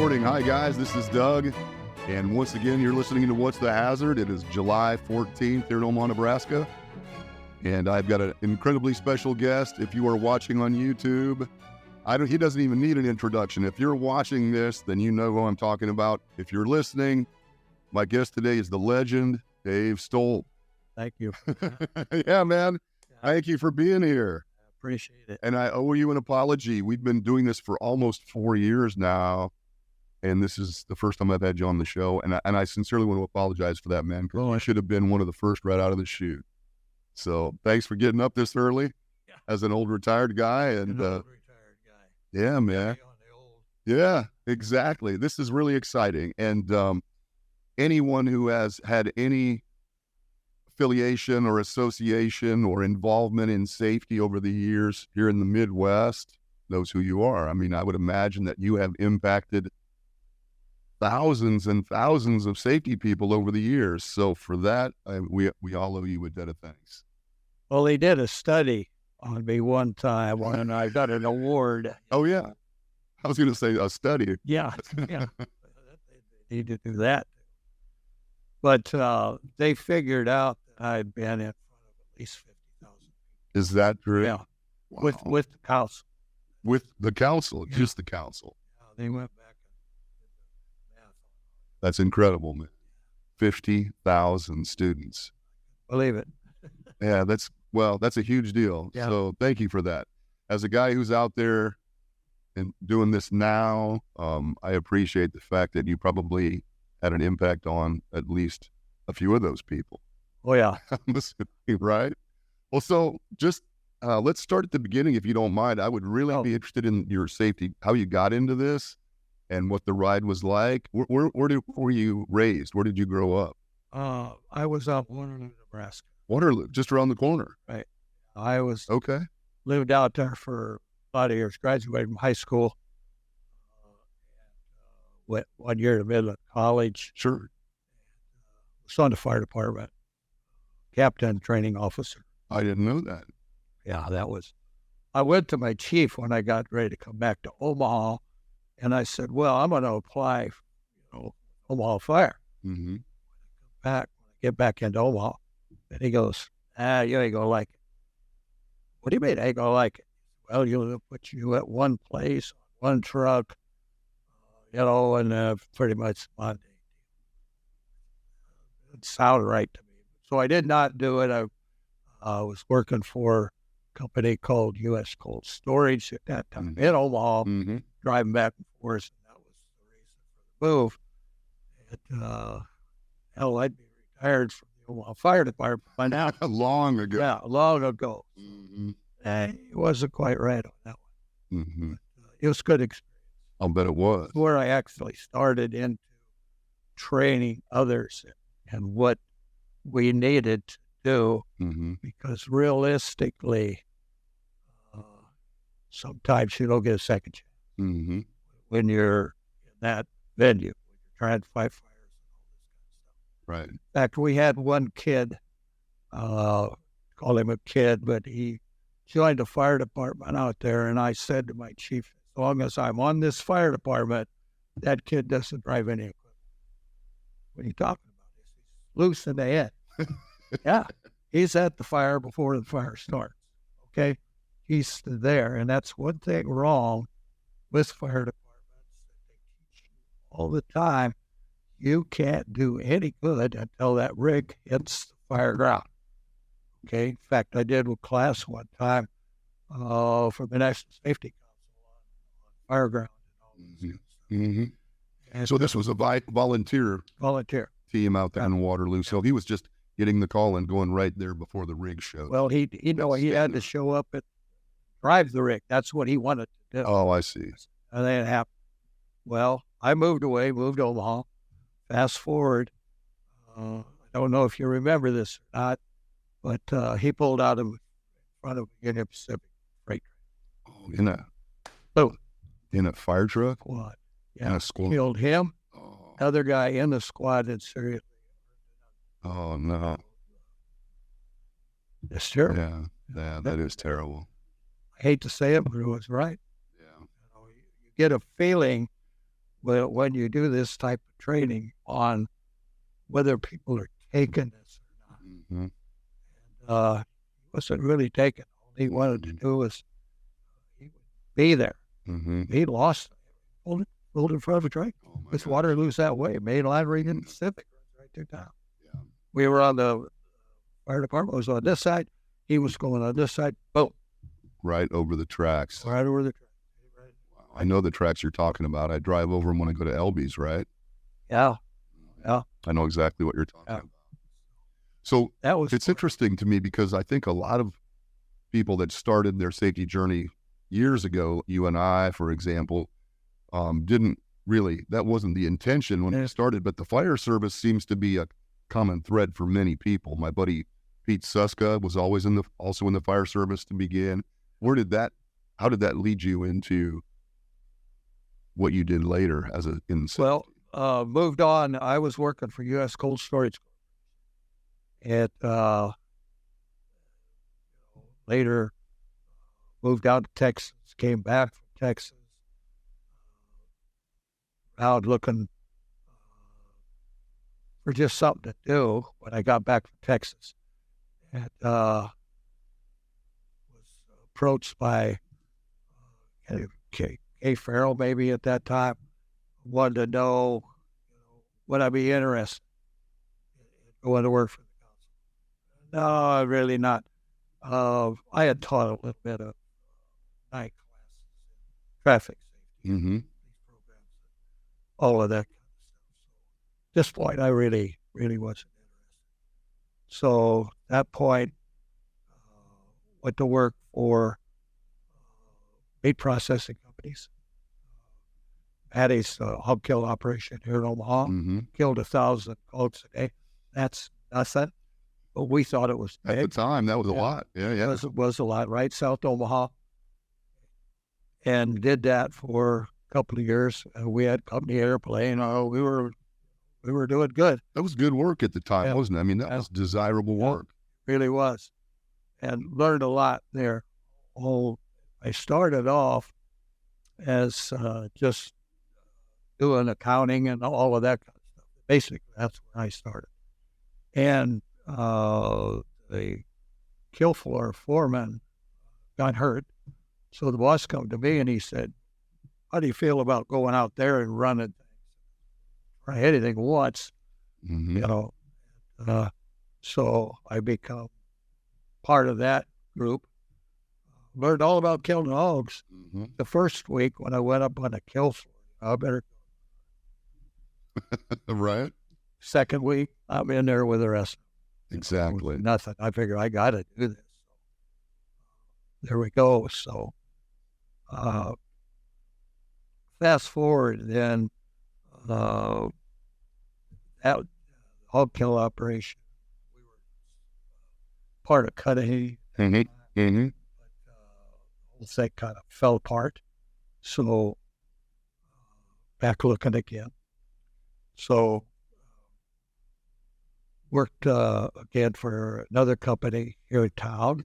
morning. Hi, guys. This is Doug. And once again, you're listening to What's the Hazard? It is July 14th here in Omaha, Nebraska. And I've got an incredibly special guest. If you are watching on YouTube, he doesn't even need an introduction. If you're watching this, then you know who I'm talking about. If you're listening, my guest today is the legend, Dave Stolp. Thank you. Yeah, man. Thank you for being here. I appreciate it. And I owe you an apology. We've been doing this for almost 4 years now, and this is the first time I've had you on the show. And I sincerely want to apologize for that, man, because you should have been one of the first right out of the chute. So thanks for getting up this early as an old retired guy. And yeah, man. Yeah, exactly. This is really exciting. And anyone who has had any affiliation or association or involvement in safety over the years here in the Midwest knows who you are. I mean, I would imagine that you have impacted thousands and thousands of safety people over the years. So for that, we all owe you a debt of thanks. Well, they did a study on me one time when I got an award. Oh, yeah. I was going to say a study. Yeah. They need to do that. But they figured out that I'd been in front of at least 50,000. Is that true? Yeah. Wow. With the council. With the council, just the council. They went back and did the math. That's incredible, man. 50,000 students. Believe it. Yeah, that's a huge deal. Yeah. So thank you for that. As a guy who's out there and doing this now, I appreciate the fact that you probably had an impact on at least a few of those people. Oh, yeah. Right? Well, so just let's start at the beginning, if you don't mind. I would really be interested in your safety, how you got into this and what the ride was like. Where were you raised? Where did you grow up? I was up Waterloo, Nebraska. Waterloo, just around the corner. Right. I okay. Lived out there for a lot of years, graduated from high school. Went 1 year to Midland College. Sure. Was on the fire department, captain training officer. I didn't know that. Yeah, I went to my chief when I got ready to come back to Omaha, and I said, well, I'm going to apply for, Omaha Fire. Mm-hmm. Get back into Omaha. And he goes, you ain't going to like it. What do you mean I ain't going to like it? Well, you'll put you at one place, one truck, and pretty much Monday. It sounded right to me. So I did not do it. I was working for a company called U.S. Cold Storage at that time in Omaha, driving back and forth. And that was the reason for the move. And, I'd be retired from the Omaha Fire Department by now. Long ago. Yeah, long ago. Mm-hmm. And it wasn't quite right on that one. Mm-hmm. But, it was a good experience. I'll bet it was. It's where I actually started into training others and what we needed to do, because realistically, sometimes you don't get a second chance when you're in that venue, when you're trying to fight fires and all this kind of stuff. Right. In fact, we had one kid, call him a kid, but he joined the fire department out there, and I said to my chief, as long as I'm on this fire department, that kid doesn't drive any equipment. What are you talking about? He's loose in the head. Yeah. He's at the fire before the fire starts. Okay. He's there. And that's one thing wrong with fire departments that they teach you all the time. You can't do any good until that rig hits the fire ground. Okay. In fact, I did a class one time for the National Safety Council on fire ground and all this kind of stuff. And so this was a volunteer team out there in Waterloo. So he was just getting the call and going right there before the rig showed. Well, he had to show up and drive the rig. That's what he wanted to do. Oh, I see. And then it happened. Well, I moved to Omaha. Fast forward. I don't know if you remember this or not, but he pulled out in front of a Union Pacific freight train. Oh, in a fire truck? Squad. Yeah. In a squad? Killed him. Other guy in the squad had seriously. Oh, no. It's terrible. Yeah, that is terrible. I hate to say it, but it was right. Yeah. You get a feeling when you do this type of training on whether people are taking this or not. Mm-hmm. He wasn't really taking. All he wanted to do was he would be there. Mm-hmm. He lost, pulled in front of a train. Oh my It's gosh. Waterloo's that way. Main line right in the Pacific, right through town. Yeah. We were on the fire department was on this side. He was going on this side. Boom. Right over the tracks. Right over the track. Right. Wow. I know the tracks you're talking about. I drive over them when I go to Elby's, right? Yeah. Yeah. I know exactly what you're talking Yeah. about. So That was it's interesting to me because I think a lot of people that started their safety journey years ago, you and I, for example, didn't really, that wasn't the intention when it started, but the fire service seems to be a common thread for many people. My buddy Pete Suska was always also in the fire service to begin. How did that lead you into what you did later as in safety? Well, moved on. I was working for U.S. Cold Storage. And later moved out to Texas, came back from Texas, out looking for just something to do when I got back from Texas. And was approached by Kay Farrell maybe at that time, wanted to know would I be interested in going to work for the council. No, really not. I had taught a little bit of night classes, traffic safety, Mm-hmm. programs, all of that kind of stuff. So at this point, I really wasn't interested. So at that point, went to work for meat processing companies. Had a hog kill operation here in Omaha. Mm-hmm. Killed 1,000 hogs a day. That's nothing. But we thought it was big. At the time, that was a lot. Yeah, yeah. It was a lot, right? South Omaha. And did that for a couple of years. We had company airplane. We were doing good. That was good work at the time, Yeah. wasn't it? I mean, that was desirable work. Really was. And learned a lot there. I started off as just doing accounting and all of that kind of stuff. Basically, that's where I started. And the kill floor foreman got hurt. So the boss come to me and he said, how do you feel about going out there and running things? Try anything once, Mm-hmm. So I become part of that group. Learned all about killing hogs. Mm-hmm. The first week when I went up on the kill floor, I better. Right. Second week, I'm in there with the rest. Exactly. Nothing. I figure I got to do this. There we go. So, fast forward, then that hog kill operation, we were part of Cudahy. Mm-hmm. Mm-hmm. But the whole thing kind of fell apart. So, back looking again. So, worked again for another company here in town,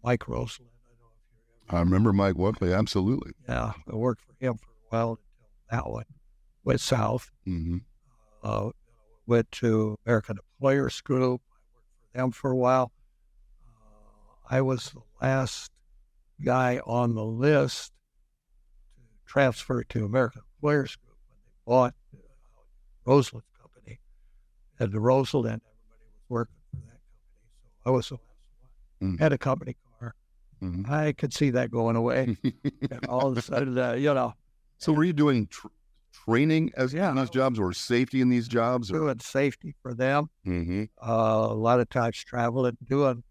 Mike Roseland. I don't know if you ever. I remember Mike Wuckley, absolutely. Yeah, I worked for him for a while until that one went south. Mm-hmm. Went to American Employers Group. I worked for them for a while. I was the last guy on the list to transfer to American Employers Group when they bought Roseland's company. And the Roseland, everybody was working for that company. So I was the last one. Mm-hmm. Had a company car. Mm-hmm. I could see that going away. And all of a sudden, So were you doing training as Yeah. in those jobs or safety in these jobs? Or? doing safety for them. Mm-hmm. A lot of times traveling, doing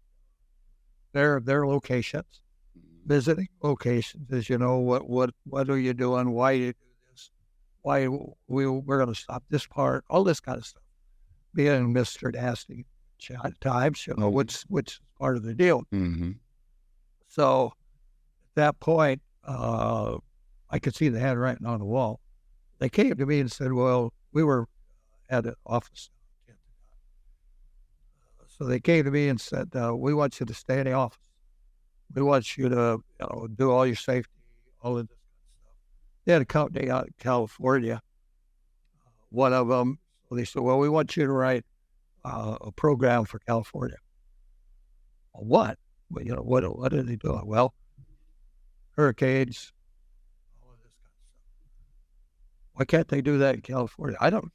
their locations, visiting locations. As you know, what are you doing? Why you do this? Why we're going to stop this part? All this kind of stuff. Being Mr. Nasty at times, which is part of the deal. Mm-hmm. So at that point, I could see the handwriting on the wall. They came to me and said, well, we were at an office. So they came to me and said, we want you to stay in the office. We want you to do all your safety, all of this kind of stuff. They had a company out in California. One of them, they said, well, we want you to write a program for California. Well, what? Well, what are they doing? Well, hurricanes, all of this kind of stuff. Why can't they do that in California? I don't.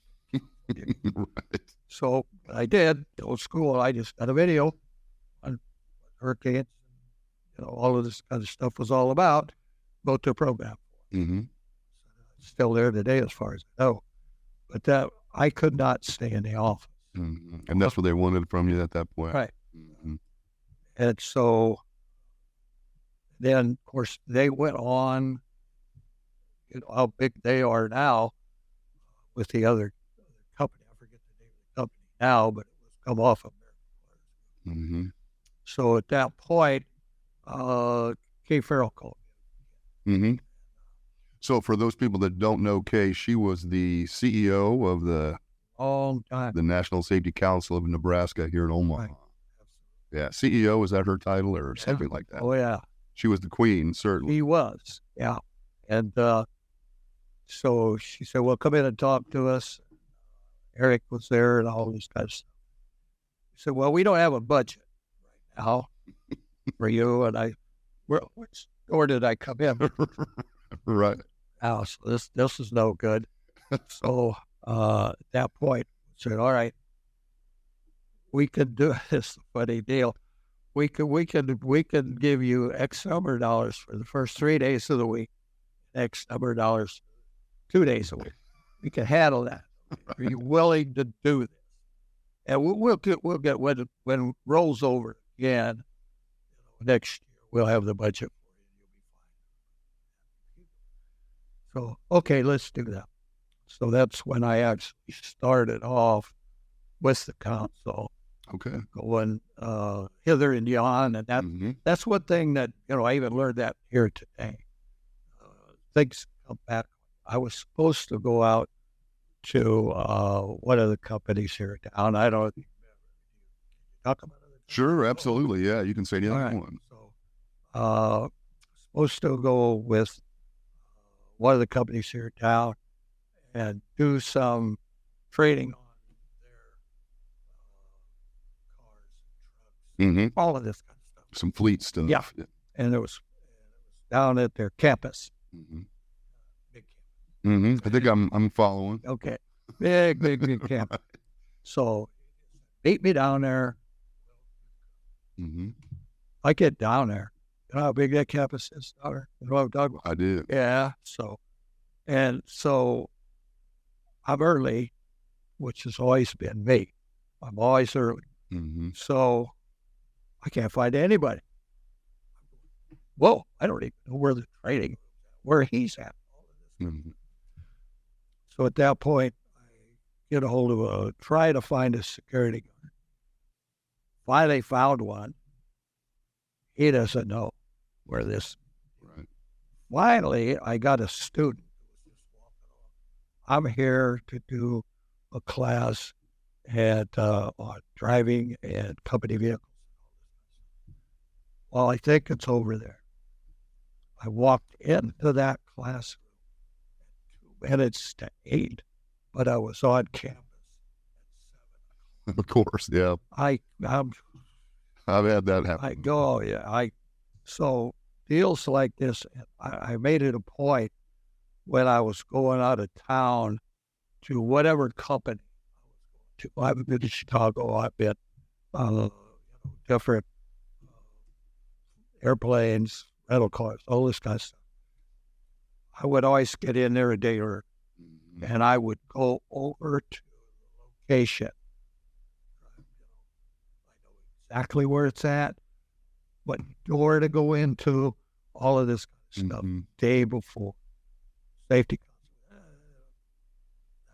Right. So I did, old school. I just got a video on hurricanes, all of this kind of stuff was all about, built the program. Mm-hmm. It's still there today as far as I know. But that I could not stay in the office. Mm-hmm. And that's what they wanted from you at that point. Right. Mm-hmm. And so then, of course, they went on, how big they are now with the other company. I forget the name of the company now, but it was come off of American. Mm-hmm. So at that point, Kay Farrell called me. Mm-hmm. So for those people that don't know Kay, she was the CEO of the National Safety Council of Nebraska here in Omaha. Right. Yeah, CEO, is that her title or something like that? Oh, yeah. She was the queen, certainly. He was, yeah. And so she said, well, come in and talk to us. Eric was there and all this kind of stuff. He said, well, we don't have a budget right now for you. And which door did I come in? Right. Oh, so this is no good. So at that point, I said, all right, we could do this. Funny deal. We could give you X number of dollars for the first 3 days of the week, X number of dollars 2 days a week. We can handle that. Are you willing to do this? And we'll get when it rolls over again next year, we'll have the budget for you. You'll be fine. So okay, let's do that. So that's when I actually started off with the council. Okay. Going hither and yon, and that's one thing that I even learned that here today. Things come back. I was supposed to go out to one of the companies here in town. I don't talk about it. Sure, absolutely. Yeah, you can say the other one. So, supposed to go with one of the companies here in town and do some training on Mm-hmm. all of this kind of stuff. Some fleet stuff. Yeah. And it was down at their campus. Mm-hmm. Big campus. Mm-hmm. I think I'm following. Okay. Big campus. So beat me down there. Mm-hmm. I get down there. You know how big that campus is down there? You know what I'm talking about? I did. Yeah. So I'm early, which has always been me. I'm always early. Mm-hmm. So I can't find anybody. Whoa, I don't even know where the training, where he's at. Mm-hmm. So at that point, I get a hold of try to find a security guard. Finally found one. He doesn't know where this. Right. Finally, I got a student. I'm here to do a class at on driving and company vehicles. Well, I think it's over there. I walked into that classroom at 8:02, but I was on campus at 7:00. Of course, yeah. I've had that happen. So deals like this, I made it a point when I was going out of town to whatever company I was going to. I've been to Chicago. I've been different airplanes, rental cars, all this kind of stuff. I would always get in there a day early, and I would go over to the location. I know exactly where it's at, what door to go into, all of this kind of stuff, day before. Safety council.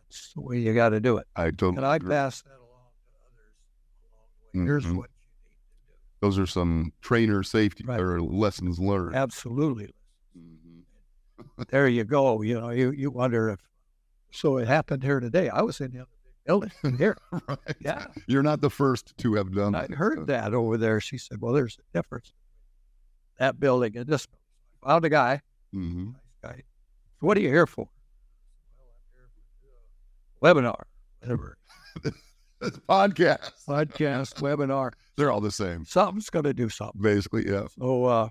That's the way you got to do it. And I pass that along to others along the way. Here's what you need to do. Those are some trainer safety or lessons learned. Absolutely. There you go. You wonder if. So it happened here today. I was in the other big building here. Right. Yeah. You're not the first to have done that. I heard that over there. She said, well, there's a difference. That building and this building. I found a guy. Mm-hmm. Nice guy. what are you here for? Webinar, whatever. It's podcast. Podcast, webinar. They're all the same. Something's going to do something. Basically, yeah. So, I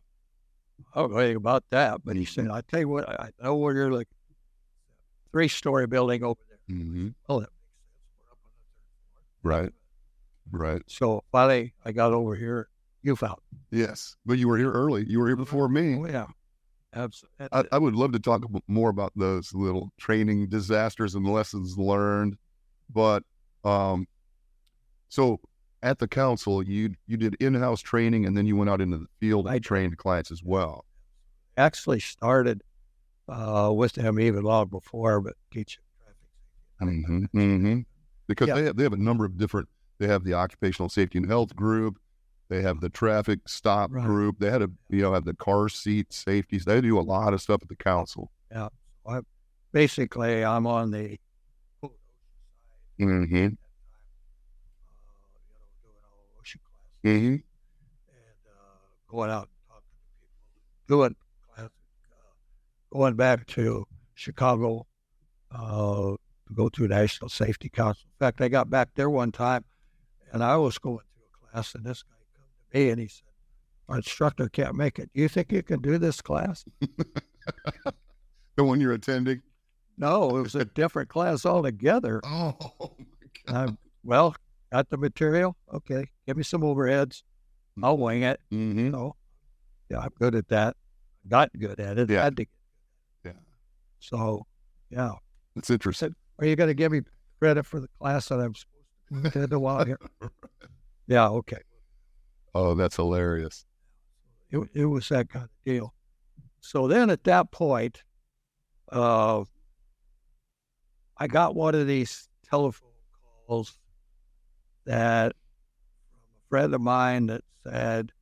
don't know anything about that, but he said, I tell you what, I know where you're looking. 3-story building over there. Mm-hmm. Oh, that makes sense. We're up on the 3rd floor. Right. Right. So finally, I got over here. You found. Yes. But you were here early. You were here before me. Oh, yeah. Absolutely. I would love to talk more about those little training disasters and lessons learned. But so at the council, you did in-house training, and then you went out into the field and trained clients as well. Actually started with them even long before, but teaching traffic safety. Mm-hmm. Mm-hmm. Because they have a number of different. They have the occupational safety and health group. They have the traffic stop group. They had have the car seat safeties. They do a lot of stuff at the council. Yeah. So I'm on the Mm-hmm. doing all ocean classes Mm-hmm. and going out and talking to people, doing classes, going back to Chicago to go to National Safety Council. In fact, I got back there one time, and I was going through a class, and this guy come to me, and he said, our instructor can't make it. Do you think you can do this class? The one you're attending? No, it was a different class altogether. Oh, my God. Well, got the material? Okay, give me some overheads. I'll wing it. Mm-hmm. So, yeah, I'm good at that. Got good at it. Yeah. Had to. Yeah. So, yeah. It's interesting. Are you going to give me credit for the class that I'm supposed to attend a while here? Yeah, okay. Oh, that's hilarious. It was that kind of deal. So then at that point, I got one of these telephone calls that from a friend of mine that said,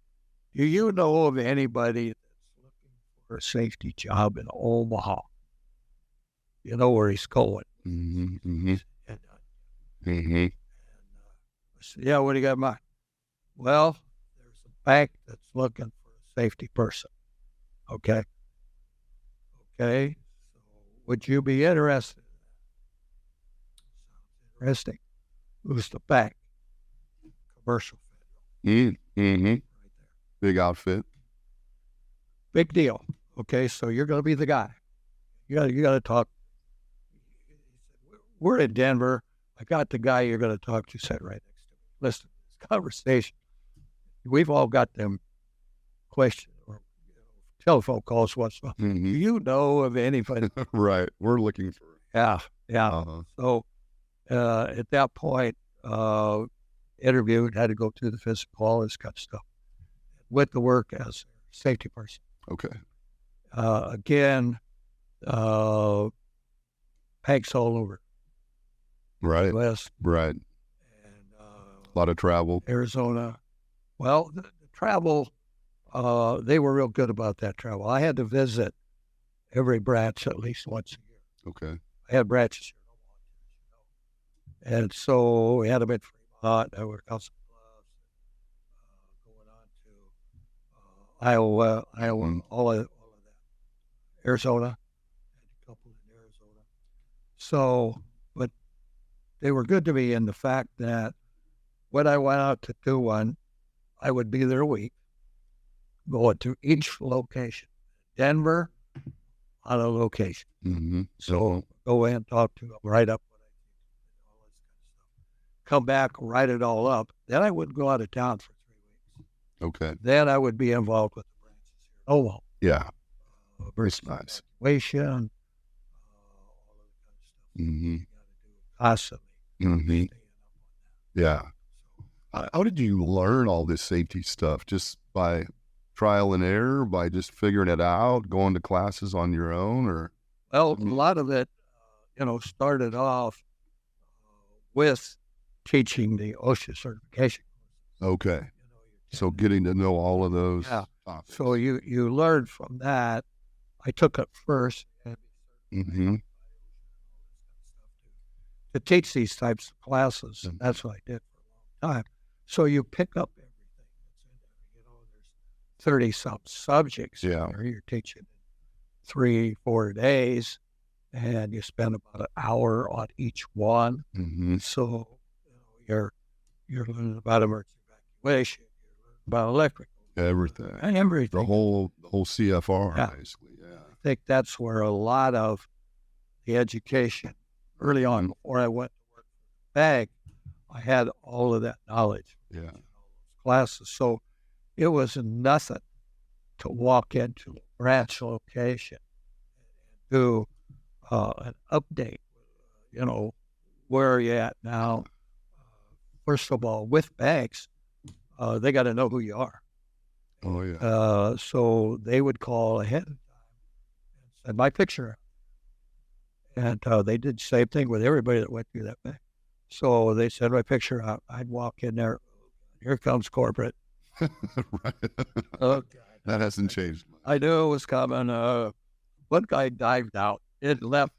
do you know of anybody that's looking for a safety job in Omaha? You know where he's going. Mm-hmm. Mm-hmm. And, Mm-hmm. I said, yeah, what do you got in mind? Well, there's a bank that's looking for a safety person. Okay. Okay. So would you be interested in that? Sounds interesting. Who's the bank? Commercial Federal. Mm-hmm. Right there. Big outfit. Big deal. Okay. So you're going to be the guy. You got to talk. We're in Denver. I got the guy you're going to talk to sitting right next to me. Listen to this conversation. We've all got them questions or telephone calls once in a while. Mm-hmm. Do you know of anybody? Right. We're looking for. Yeah. Uh-huh. So at that point, interviewed, had to go through the physical, all this kind of stuff. Went to work as a safety person. Okay. Again, banks all over Right. the West Right. and A lot of travel. Arizona. Well, the travel, they were real good about that travel. I had to visit every branch at least once a year. Okay. I had branches here in Omaha, and so we had them in Fremont. I worked out some gloves, going on to Iowa, all of that. Arizona, had a couple in Arizona. So, but they were good to me in the fact that when I went out to do one, I would be there a week, going to each location. Denver, on a location. Mm-hmm. So go in, talk to them, write up what I think, all this kind of stuff. Come back, write it all up. Then I would go out of town for 3 weeks. Okay. Then I would be involved with the branches here in Omaha. Yeah. Versus Nice. evacuation, all of that kind of stuff. Mm-hmm. You got to do it constantly. Mm-hmm. Staying up on that. Yeah. So, How did you learn all this safety stuff? Just by trial and error, by just figuring it out, going to classes on your own, or? well, a lot of it, started off with teaching the OSHA certification. Okay. So you're getting to know all of those. Yeah. Topics. So you learn from that. I took it first Mm-hmm. to teach these types of classes, and that's what I did for a long time. So you pick up everything that's in there. There's 30-some subjects. Yeah. There. You're teaching 3-4 days, and you spend about an hour on each one. Mm-hmm. So you're learning about emergency evacuation, you're learning about electrical, Everything. The whole CFR, Yeah. basically. Yeah. I think that's where a lot of the education early on, before I went to work for the bank, I had all of that knowledge. Yeah. Classes. So it was nothing to walk into a branch location and do an update. Where are you at now? First of all, with banks, they got to know who you are. Oh, yeah. So they would call ahead of time and send my picture out. And they did the same thing with everybody that went through that bank. So they sent my picture out. I'd walk in there. Here comes corporate. Right. Oh, God. That hasn't changed much. I knew it was coming. One guy dived out. It left.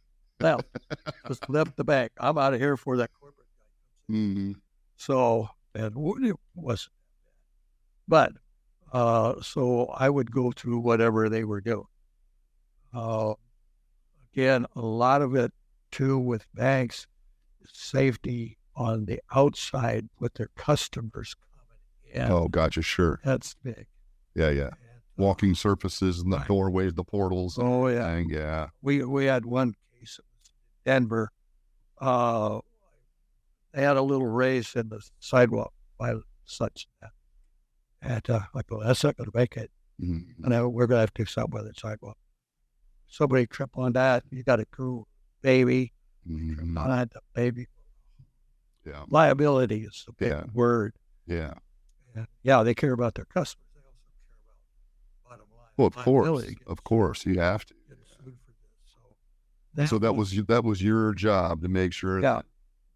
Just left the bank. I'm out of here before that corporate guy comes in. Mm-hmm. So, and it wasn't that bad. But, so I would go through whatever they were doing. Again, a lot of it, too, with banks, safety on the outside with their customers coming in. Oh, gotcha. Sure. That's big. Yeah, yeah. And, Walking surfaces and the doorways, the portals. Oh, yeah. And yeah. We had one case in Denver. They had a little raise in the sidewalk by such that. And I go, that's not going to make it. Mm-hmm. And we're going to have to do something with the sidewalk. Somebody trip on that, you got a cool baby. Mm-hmm. On that baby. Yeah. Liability is a big word. Yeah. And yeah, they care about their customers. They also care about bottom line. Well, of course, you have to. So that was your job to make sure that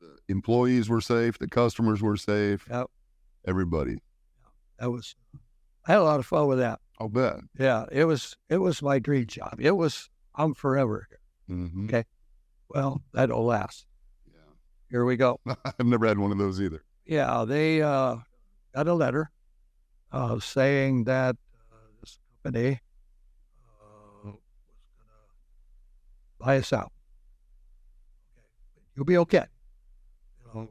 the employees were safe, the customers were safe. Yep. Everybody. I had a lot of fun with that. I'll bet. Yeah, it was my dream job. I'm forever here. Mm-hmm. Okay. Well, that'll last. Yeah. Here we go. I've never had one of those either. Yeah, they got a letter saying that this company was going to buy us out. Okay. You'll be okay.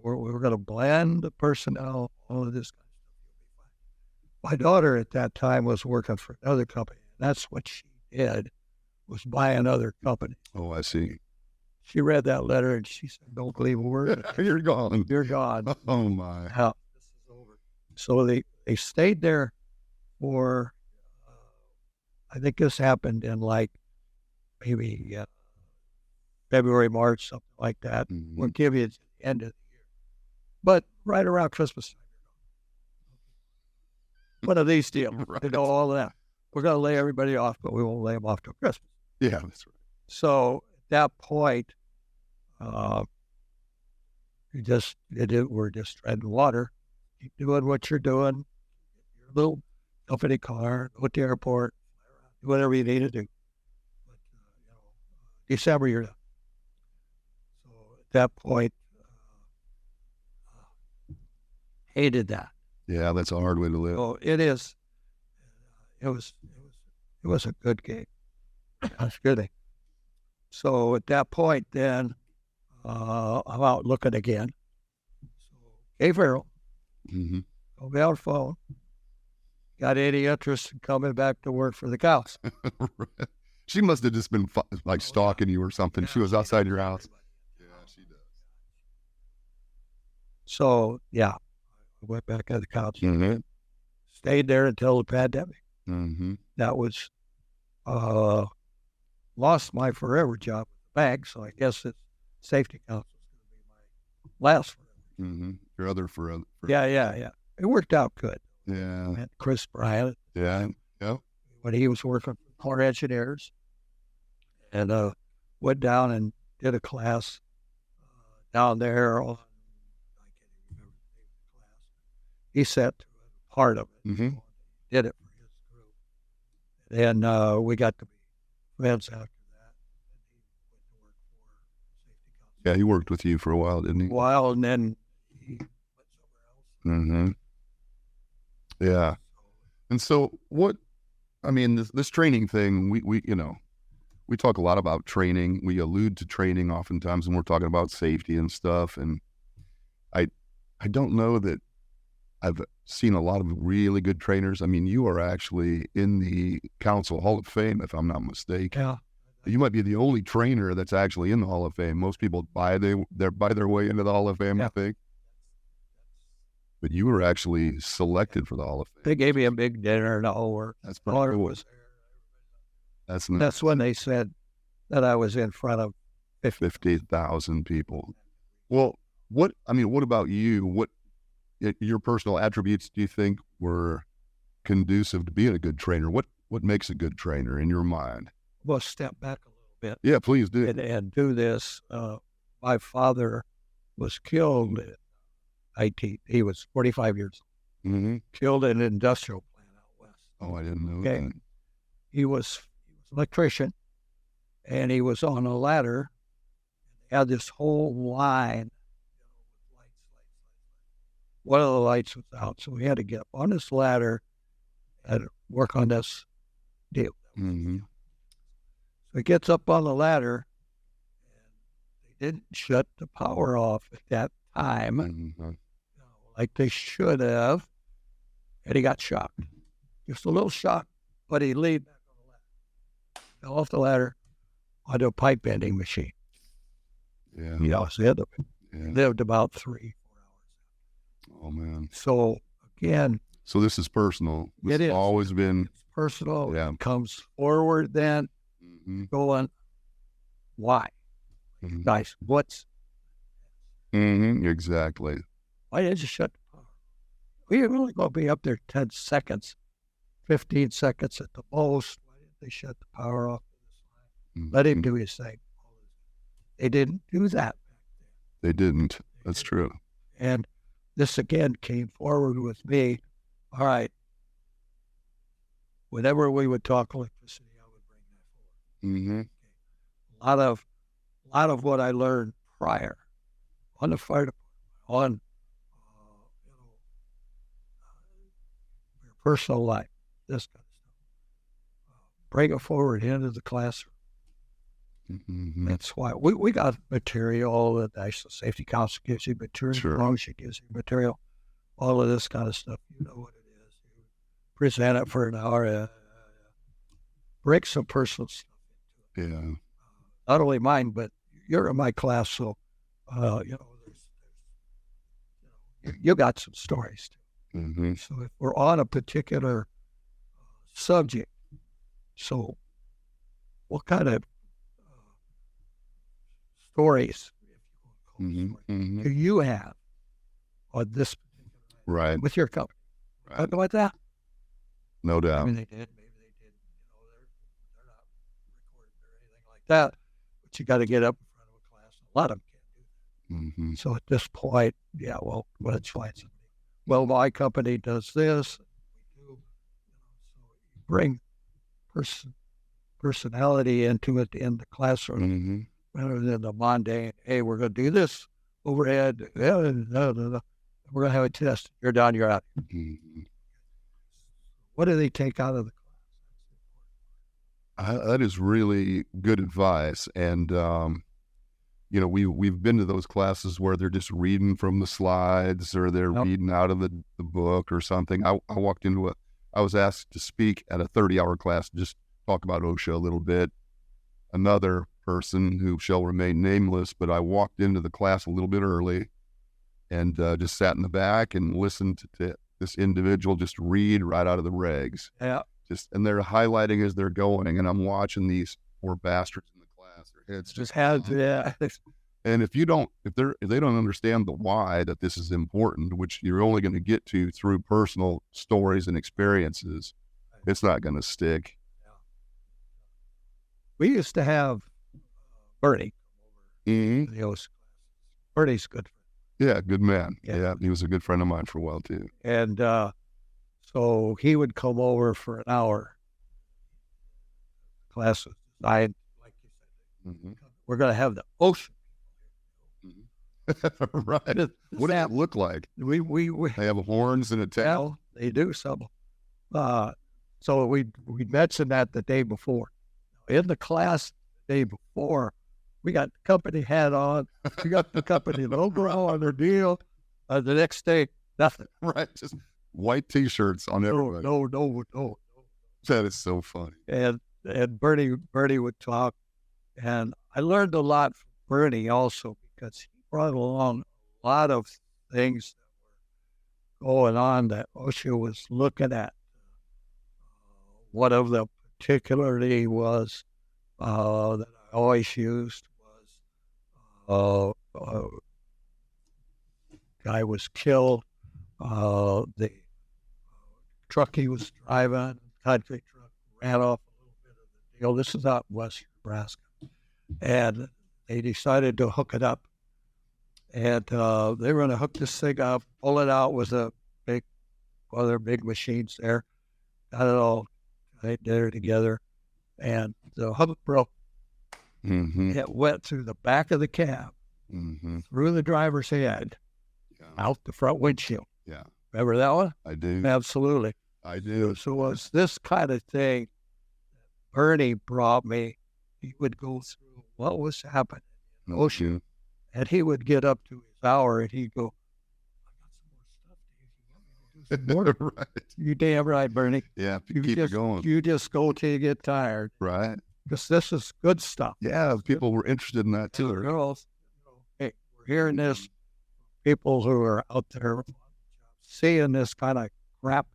We're going to blend the personnel, all of this kind of stuff. You'll be fine. My daughter at that time was working for another company. And that's what she did, was buy another company. Oh, I see. She read that letter and she said, don't believe a word. You're gone. You're gone. Oh, my. Yeah, this is over. So they stayed there for, I think this happened in like maybe February, March, something like that. Mm-hmm. We'll give you the end of the year. But right around Christmas time, one of these deals, Right. all of that. We're going to lay everybody off, but we won't lay them off till Christmas. Yeah, that's right. So at that point, we're just treading water. Keep doing what you're doing. Your little company car, go to the airport, do whatever you need to do. But, December, you're done. So at that point, hated that. Yeah, that's a hard way to live. Oh, it is. It was a good game. That's good. So at that point, then I'm out looking again. So, hey, Farrell, Mm-hmm. go be on the phone. Got any interest in coming back to work for the cows? Right. She must have just been stalking you or something. Yeah, she was outside your house. Yeah, she does. So yeah, I went back to the cows. Mm-hmm. Stayed there until the pandemic. Mm-hmm. That was lost my forever job with the bank, so I guess it's safety council is going to be my last forever. Mm-hmm. Your other forever. Yeah. It worked out good. Yeah. I had Chris Bryant. Yeah. Yep. When he was working for Core Engineers, and went down and did a class down there on, I can't even remember the name of the class. He sat through part of it. Mm-hmm. Did it for his group. And we got to be friends after that. And he went to work for safety council. Yeah, he worked with you for a while, didn't he? A while, and then he went somewhere else. Mm-hmm. Yeah. And so this training thing, we talk a lot about training. We allude to training oftentimes when we're talking about safety and stuff. And I don't know that I've seen a lot of really good trainers. I mean, you are actually in the Council Hall of Fame, if I'm not mistaken. Yeah. You might be the only trainer that's actually in the Hall of Fame. Most people buy their way into the Hall of Fame, I think. But you were actually selected for the Hall of Fame. They gave me a big dinner and all work. That's pretty cool. Was there. That's nice. That's when they said that I was in front of 50,000 people. Well, what about you? What your personal attributes do you think were conducive to being a good trainer? What makes a good trainer in your mind? Well, step back a little bit. Yeah, please do. And do this. My father was killed at 18. He was 45 years old. Mm-hmm. Killed in an industrial plant out west. Oh, I didn't know that. He was an electrician, and he was on a ladder. They had this whole line. One of the lights was out, so we had to get up on this ladder and work on this deal. Mm-hmm. So he gets up on the ladder, and they didn't shut the power off at that time, Mm-hmm. like they should have, and he got shocked. Just a little shock, but he laid back on the ladder, fell off the ladder onto a pipe bending machine. Yeah. He lived about 3-4 hours. Oh, man. So, again... So this is personal. This has always been... It's personal. Yeah. It comes forward then, going, why? Mm-hmm. Guys, what's... Mm-hmm. Exactly. Why didn't you shut the power? We're only going to be up there 10 seconds, 15 seconds at the most. Why didn't they shut the power off? Mm-hmm. Let him do his thing. They didn't do that. They didn't. That's true. And this again came forward with me. All right. Whenever we would talk electricity, I would bring that forward. Mm-hmm. A lot of what I learned prior on the fire department, on your personal life, this kind of stuff. Bring it forward into the classroom. Mm-hmm. That's why we got material. The National Safety Council gives you material. Sure. She gives you material. All of this kind of stuff. You know what it is. You present it for an hour. Break some personal stuff into it. Yeah. Not only mine, but you're in my class, so you got some stories too. Mm-hmm. So if we're on a particular subject, so what kind of stories, if you want to call them stories, Mm-hmm. do you have on this Right. with your company? Right. Talk about that. No doubt. I mean, they did, maybe they did. They're not recorded or anything like that. But you got to get up in front of a class. A lot of them can't do that. Mm-hmm. So at this point, let's find somebody. Well, my company does this. We do. So you bring personality into it in the classroom. Mm-hmm. Rather than the mundane, hey, we're going to do this overhead. We're going to have a test. You're done. You're out. Mm-hmm. What do they take out of the class? That is really good advice. And, we've been to those classes where they're just reading from the slides or they're reading out of the book or something. I walked into I was asked to speak at a 30-hour class, just talk about OSHA a little bit. Another person who shall remain nameless, but I walked into the class a little bit early and just sat in the back and listened to this individual just read right out of the regs. Yeah. And they're highlighting as they're going, and I'm watching these poor bastards in the class. Their heads just And if they don't understand the why that this is important, which you're only going to get to through personal stories and experiences, it's not going to stick. We used to have Bernie. Mm-hmm. Bernie's good. Yeah, good man. Yeah, he was a good friend of mine for a while too. And so he would come over for an hour. Classes. Like you said, we're going to have the ocean. Right. What does that look like? We they have horns and a tail. They do some. So we mentioned that the day before. In the class, the day before. We got the company hat on. We got the company logo on their deal. The next day, nothing. Right. Just white T-shirts on everybody. No. That is so funny. And Bernie would talk, and I learned a lot from Bernie also because he brought along a lot of things that were going on that OSHA was looking at. One of them particularly was that I always used was guy was killed. The truck he was driving, concrete truck, ran off a little bit of the deal. This is out in western Nebraska. And they decided to hook it up. And they were going to hook this thing up, pull it out with a big, well, there are big machines there. Got it all right there together. And the hook broke. Mm-hmm. It went through the back of the cab, through the driver's head, out the front windshield. Yeah. Remember that one? I do. Absolutely. I do. So it was this kind of thing Bernie brought me. He would go through what was happening in OSHA, and he would get up to his hour, and he'd go, I got some more stuff, Dave. You want me to do some more? Right. You damn right, Bernie. Yeah, You keep just, it going. You just go till you get tired. Right. Because this is good stuff. Yeah, people were interested in that too. And girls, hey, we're hearing this. People who are out there seeing this kind of crap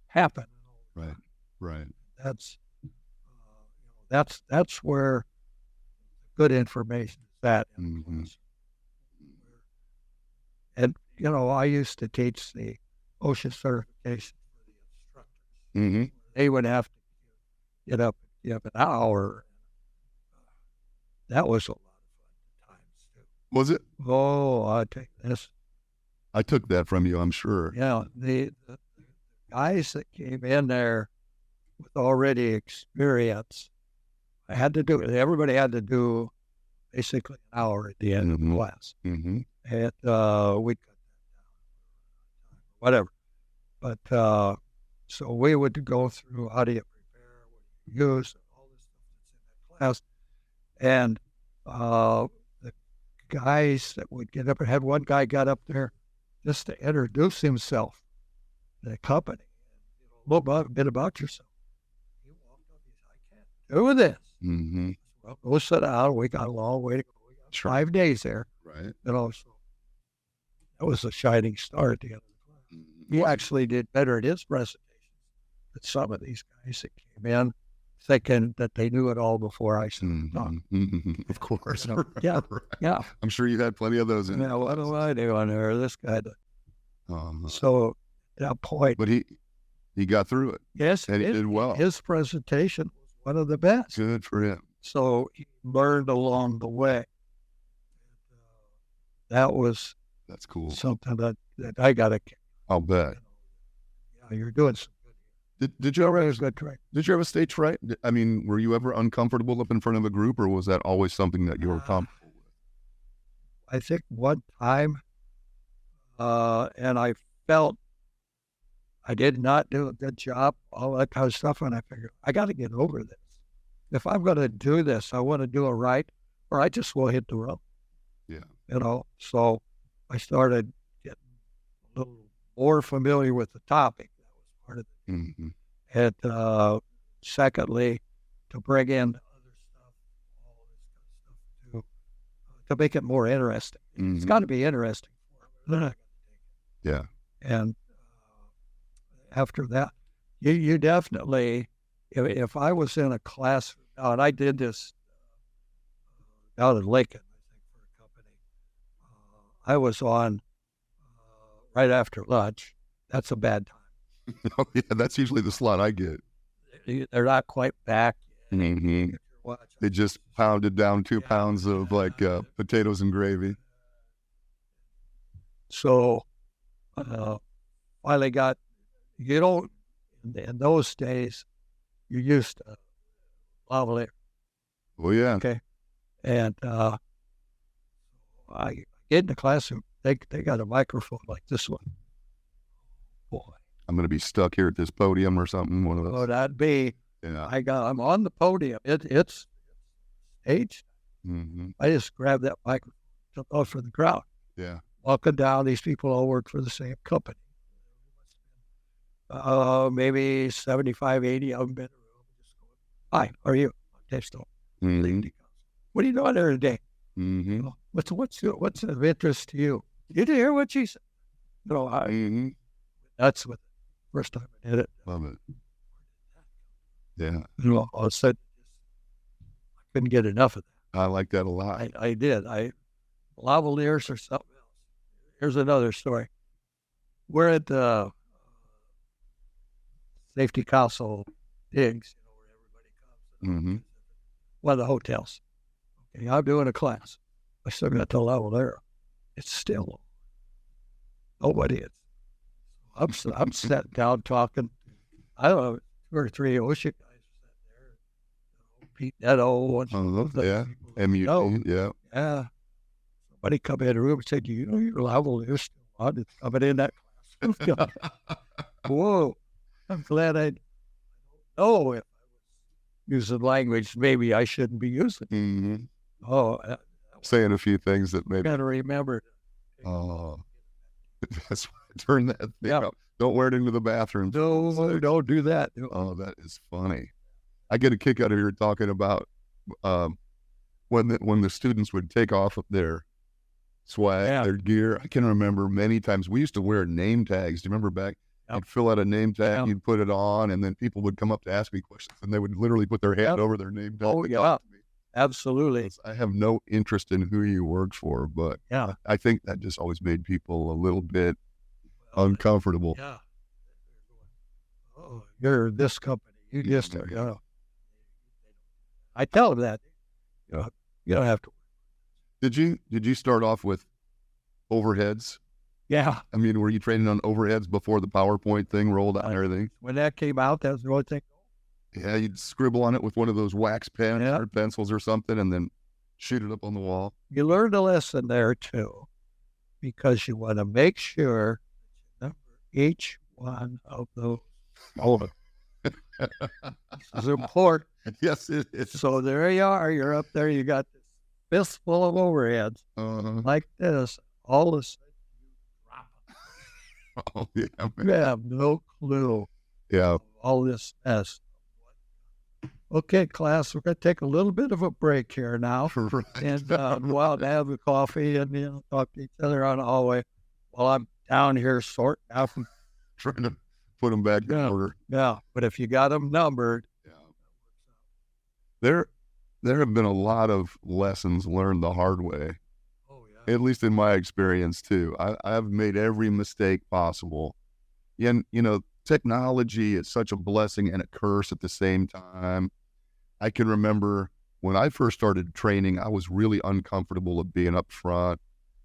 happen. Right. That's where good information is at. Mm-hmm. And I used to teach the OSHA certification for the instructors. Mm-hmm. They would have to get up an hour. That was a lot of fun times too. Was it? Oh, I take this. I took that from you, I'm sure. Yeah, the guys that came in there with already experience, everybody had to do basically an hour at the end of the class. Mm-hmm. And we cut that down, whatever. But so we would go through how do you prepare, what do you use, all this stuff that's in that class. And the guys that would get up, and had one guy got up there just to introduce himself, the company, a little bit about yourself. He walked up, he said, I can't do this. Mm-hmm. Well, go sit down. We got a long way to go. We got 5 days there. Right. So that was a shining star at the end of the class. Mm-hmm. He actually did better at his presentation than some of these guys that came in thinking that they knew it all before I started talking. Mm-hmm. Of course. Yeah. Yeah. I'm sure you had plenty of those in Yeah, what do I do on there? This guy. there. So at that point. But he got through it. Yes. And he did well. His presentation was one of the best. Good for him. So he learned along the way. That's cool. Something that I got to. I'll bet. Yeah, you're doing some good. Did you ever It was good train. Did you ever stage fright? I mean, were you ever uncomfortable up in front of a group, or was that always something that you were comfortable with? I think one time, and I felt I did not do a good job, all that kind of stuff, and I figured I got to get over this. If I'm going to do this, I want to do it right, or I just will hit the road. Yeah. So I started getting a little more familiar with the topic. That was part of it. Mm-hmm. And secondly, to bring in other stuff, all this kind of stuff, to make it more interesting. Mm-hmm. It's got to be interesting for them. Yeah. And after that, you definitely, if I was in a class, and I did this out in Lincoln, I think, for a company, I was on right after lunch. That's a bad time. Oh, yeah, that's usually the slot I get. They're not quite back yet. Mm-hmm. They just pounded down 2 pounds of potatoes and gravy. So finally got, in those days, you used to lavalier. Oh, yeah. Okay. And I get in the classroom, they got a microphone like this one. Boy. I'm going to be stuck here at this podium or something. One of those. Oh, that'd be, Yeah. I'm on the podium. It's stage. Mm-hmm. I just grabbed that microphone, took off for the crowd. Yeah. Walking down, these people all work for the same company. Maybe 75, 80 of them in the room. Just going, hi, how are you? I'm Dave Stolp. Mm-hmm. What are you doing there today? Mm-hmm. What's of interest to you? Did you hear what she said? No, Mm-hmm. that's what first time I did it. Love it. Yeah. All of a sudden, I couldn't get enough of that. I like that a lot. I did. Lavaliers or something else. Here's another story. We're at the Safety Council digs, where everybody comes. Mm-hmm. One of the hotels. Okay, I'm doing a class. I still got the lavalier. It's still nobody is. I'm sitting down talking. I don't know, 2 or 3 OSHA guys sitting there. Pete Netto and Yeah. MU. Yeah. yeah. Somebody come in the room and said, "You know your lavalier still on? It's coming in that class." Whoa! I'm glad I know if I was using language maybe I shouldn't be using. Mm-hmm. Oh, Saying a few things that maybe. gotta remember. Oh, that's why I turn that thing up. Don't wear it into the bathroom. No, don't do that. Oh, that is funny. I get a kick out of here talking about when the students would take off of their swag, their gear. I can remember many times we used to wear name tags. Do you remember back? You'd fill out a name tag, you'd put it on, and then people would come up to ask me questions, and they would literally put their hand over their name tag. Oh, yeah. Absolutely. I have no interest in who you work for, but I think that just always made people a little bit uncomfortable. Yeah. Oh, you're this company. You just are. I tell them that. You don't have to. Did you start off with overheads? Yeah. I mean, were you training on overheads before the PowerPoint thing rolled out and everything? When that came out, that was the only thing. Yeah, you'd scribble on it with one of those wax pens or pencils or something, and then shoot it up on the wall. You learned a lesson there too, because you want to make sure you number each one of those. This is important. Yes, it is. So there you are. You're up there. You got this fistful of overheads like this. All of a sudden, oh, yeah, man. you have no clue. Yeah. All this mess. Okay, class, we're going to take a little bit of a break here now. Right. And go out and have a coffee and talk to each other on the hallway while I'm down here sorting out. Trying to put them back in order. Yeah, but if you got them numbered. There have been a lot of lessons learned the hard way. Oh, yeah. At least in my experience, too. I've made every mistake possible. And, technology is such a blessing and a curse at the same time. I can remember when I first started training, I was really uncomfortable of being up front.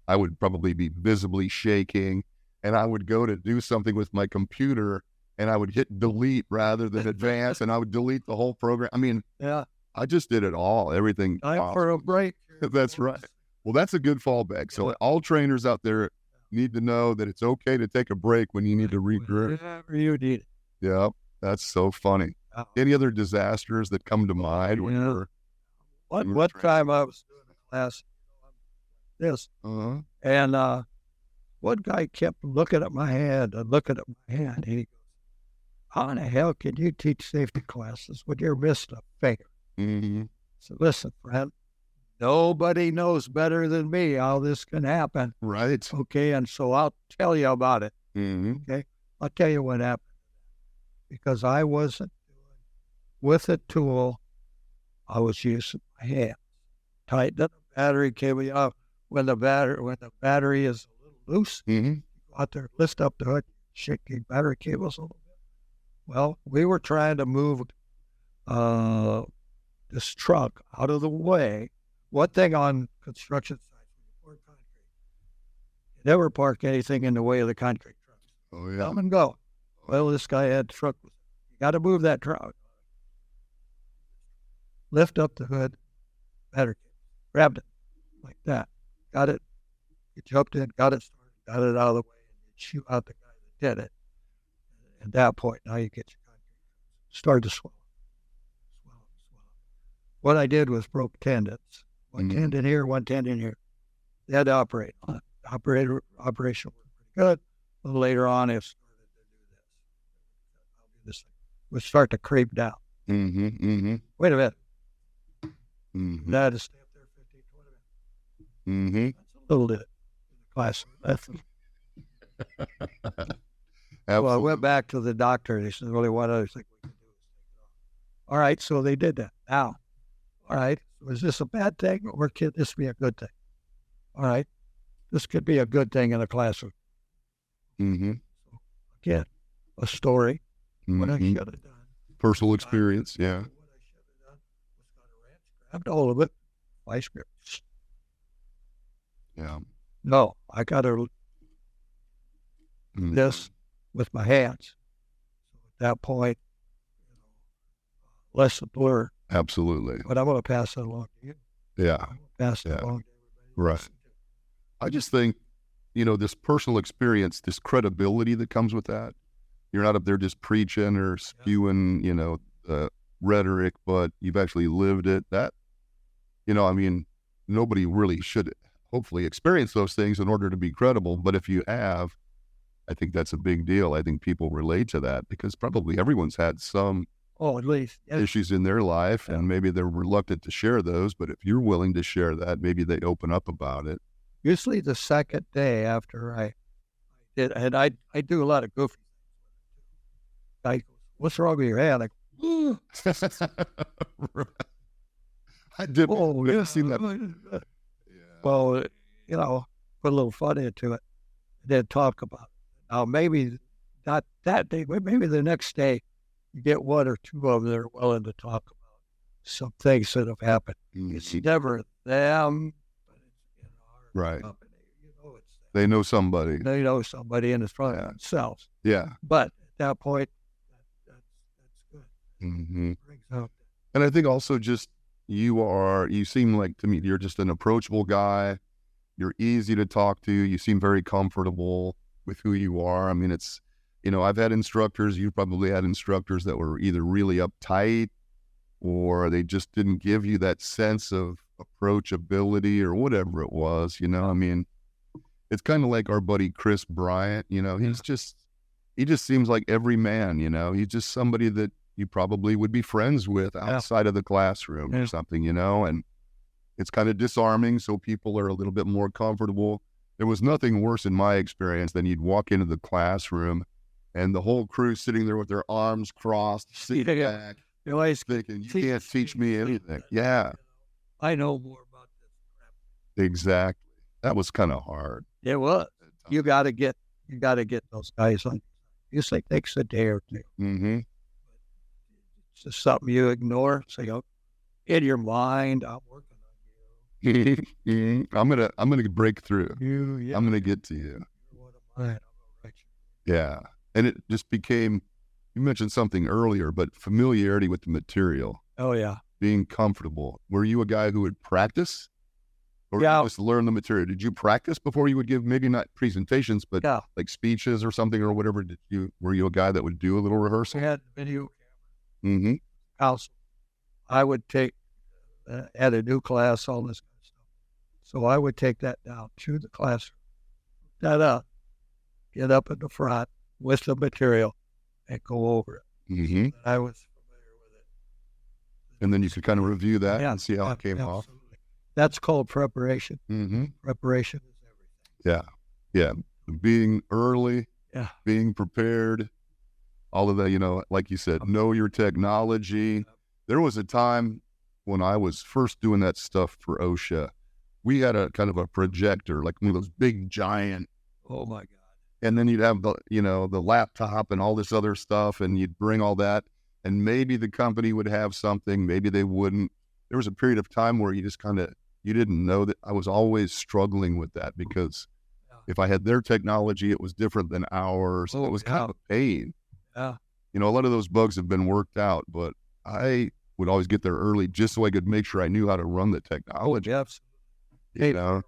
I would probably be visibly shaking, and I would go to do something with my computer, and I would hit delete rather than advance, and I would delete the whole program. I mean, I just did it all, everything. Time for a break. That's right. Well, that's a good fallback. So all trainers out there need to know that it's okay to take a break when you need to regroup. Whenever you need it. Yeah, that's so funny. Any other disasters that come to mind? What time I was doing a class, and one guy kept looking at my hand and looking at my hand. And he goes, "How in the hell can you teach safety classes when you're missing a finger?" Mm-hmm. So listen, friend, nobody knows better than me how this can happen. Right. Okay, and so I'll tell you about it. Mm-hmm. Okay, I'll tell you what happened. Because I wasn't doing with a tool, I was using my hands. Tighten the battery cable up. When the battery is a little loose, mm-hmm. go out there, lift up the hood, shake the battery cables a little bit. Well, we were trying to move this truck out of the way. One thing on construction sites, when you pour concrete, you never park anything in the way of the concrete trucks. Oh, yeah. Come and go. Well, this guy had the truck. You got to move that truck. Lift up the hood, battery cable, grabbed it like that. Got it. You jumped in, got it started, got it out of the way, and you shoot out the guy that did it. And at that point, now you get your concrete. Started to swell. What I did was broke tendons. One Mhm. tendon here, one tendon here. They had to operate on it. Operation worked pretty good. A little later on, it started to do this. I'll do this thing. Would start to creep down. Mm-hmm. Mm-hmm. Wait a minute. Mm-hmm. That is stay up there 15, 20 minutes. Mm-hmm. That's a little bit in the class. Well, I went back to the doctor. He said, really, what other thing we can do is take it off. All right, so they did that. Now, all right, was this a bad thing or could this be a good thing? All right, this could be a good thing in a classroom. Mm-hmm. Again, a story. What I Mm-hmm. should have done. Personal experience, yeah. What I should have done was got a wrench, grabbed all of it, vice grip. Yeah. No, I got to Mhm. this with my hands. So at that point, less the blur. Absolutely. But I'm going to pass that along to you. Yeah. I'm going to pass it Yeah. along to everybody. Right. I just think, this personal experience, this credibility that comes with that. You're not up there just preaching or spewing, rhetoric, but you've actually lived it. That, nobody really should hopefully experience those things in order to be credible. But if you have, I think that's a big deal. I think people relate to that because probably everyone's had some at least. Yes. issues in their life and maybe they're reluctant to share those. But if you're willing to share that, maybe they open up about it. Usually the second day after I did, and I do a lot of goofy things. Guy goes, "What's wrong with your hand?" Like, I did. oh, I've yeah. seen that. Well, put a little fun into it, then talk about it. Now, maybe not that day, but maybe the next day, you get one or two of them that are willing to talk about some things that have happened. It's never them, but it's our Right. company. It's They know somebody. they know somebody in front of themselves. Yeah. But at that point, that's good. Mm-hmm. Brings out And I think also just you seem like to me, you're just an approachable guy. You're easy to talk to. You seem very comfortable with who you are. I mean, it's, I've had instructors, you probably had instructors that were either really uptight or they just didn't give you that sense of approachability or whatever it was, I mean, it's kind of like our buddy Chris Bryant, he just seems like every man, he's just somebody that you probably would be friends with outside of the classroom or something, and it's kind of disarming. So people are a little bit more comfortable. There was nothing worse in my experience than you'd walk into the classroom and the whole crew sitting there with their arms crossed, sitting back, thinking, you can't teach me anything. Yeah, I know more about this crap. exactly. That was kind of hard. It was. You got to get those guys on. It's like takes a day or two. Mm-hmm. It's just something you ignore. So in your mind, I'm working on I'm gonna break through. you. I'm gonna get to you. You're one of mine. I'm gonna write Yeah, and it just became. You mentioned something earlier, but familiarity with the material, you. Oh yeah. being comfortable. Were you a guy who would practice, or Yeah. just learn the material? Did you practice before you would give maybe not presentations, but Yeah. like speeches or something or whatever? Were you a guy that would do a little We rehearsal? had video Mm-hmm. council. I would take at a new class all this kind of stuff. So I would take that down to the classroom, that up, get up in the front with the material, and go over it. Mm-hmm. I was familiar with it. And then you could kind of review that Yeah, and see how it came off. absolutely. That's called preparation. Mm-hmm. Preparation is everything. Yeah. Being early, Yeah. being prepared, all of that, like you said, know your technology. There was a time when I was first doing that stuff for OSHA, we had a kind of a projector, like one of those big giant, Oh my God. and then you'd have the laptop and all this other stuff, and you'd bring all that, and maybe the company would have something, maybe they wouldn't. There was a period of time where you just you didn't know that. I was always struggling with that because if I had their technology, it was different than ours. Oh, it was kind of a pain. Yeah. A lot of those bugs have been worked out, but I would always get there early just so I could make sure I knew how to run the technology. Yes. You know?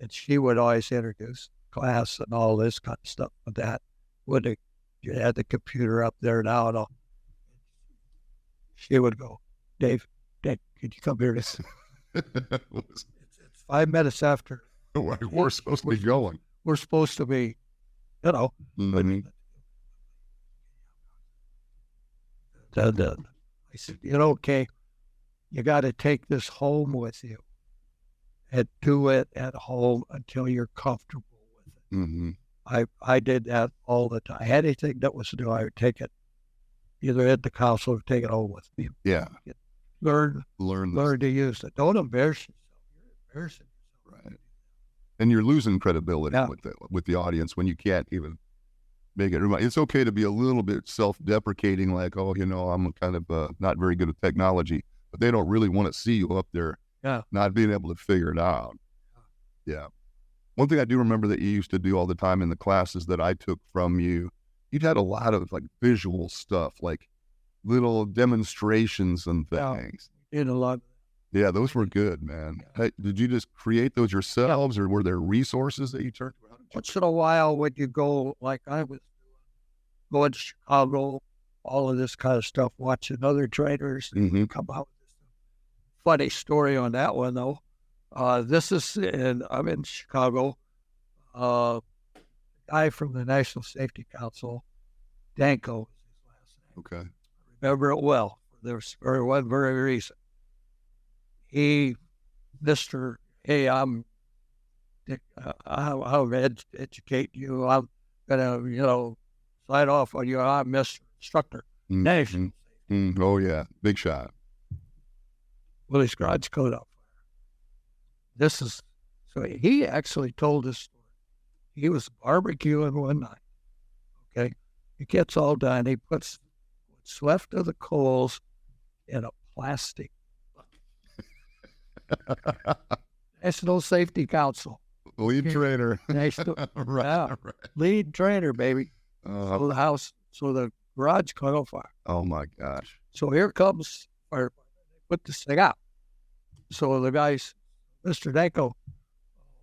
And she would always introduce class and all this kind of stuff. But that would you had the computer up there now and all. she would go, Dave, could you come here? It's 5 minutes after We're supposed to be going. we're supposed to be, Mhm. I said, okay, you got to take this home with you and do it at home until you're comfortable with it. Mhm. I did that all the time. Anything that was new, I would take it either at the council or take it home with me. Yeah. Learn Learn to use it. Don't embarrass yourself. You're embarrassing yourself. Right. And you're losing credibility Yeah. with the audience when you can't even make it. It's okay to be a little bit self-deprecating, like, oh, I'm kind of not very good at technology, but they don't really want to see you up there not being able to figure it out. Yeah. One thing I do remember that you used to do all the time in the classes that I took from you, you'd had a lot of like visual stuff, like little demonstrations and things. In a lot. Yeah, those were good, man. Hey, did you just create those yourselves, or were there resources that you turned to? Once in a while, when you go, like I was going to Chicago, all of this kind of stuff, watching other trainers come out with this funny story on that one, though. I'm in Chicago. Guy from the National Safety Council, Danko is his last name. Okay. I remember it well. There's one very recent. I'll educate you. I'm gonna, sign off on you. I'm Mr. Instructor. National. Oh yeah, big shot. Willie's garage code up. So he actually told this story. He was barbecuing one night. Okay, he gets all done. He puts what's left of the coals in a plastic bucket. National Safety Council. Lead trainer. National, right. lead trainer, baby. So the garage caught on fire. Oh my gosh. So here comes fire. Put this thing out. So the guys, Mr. Danko,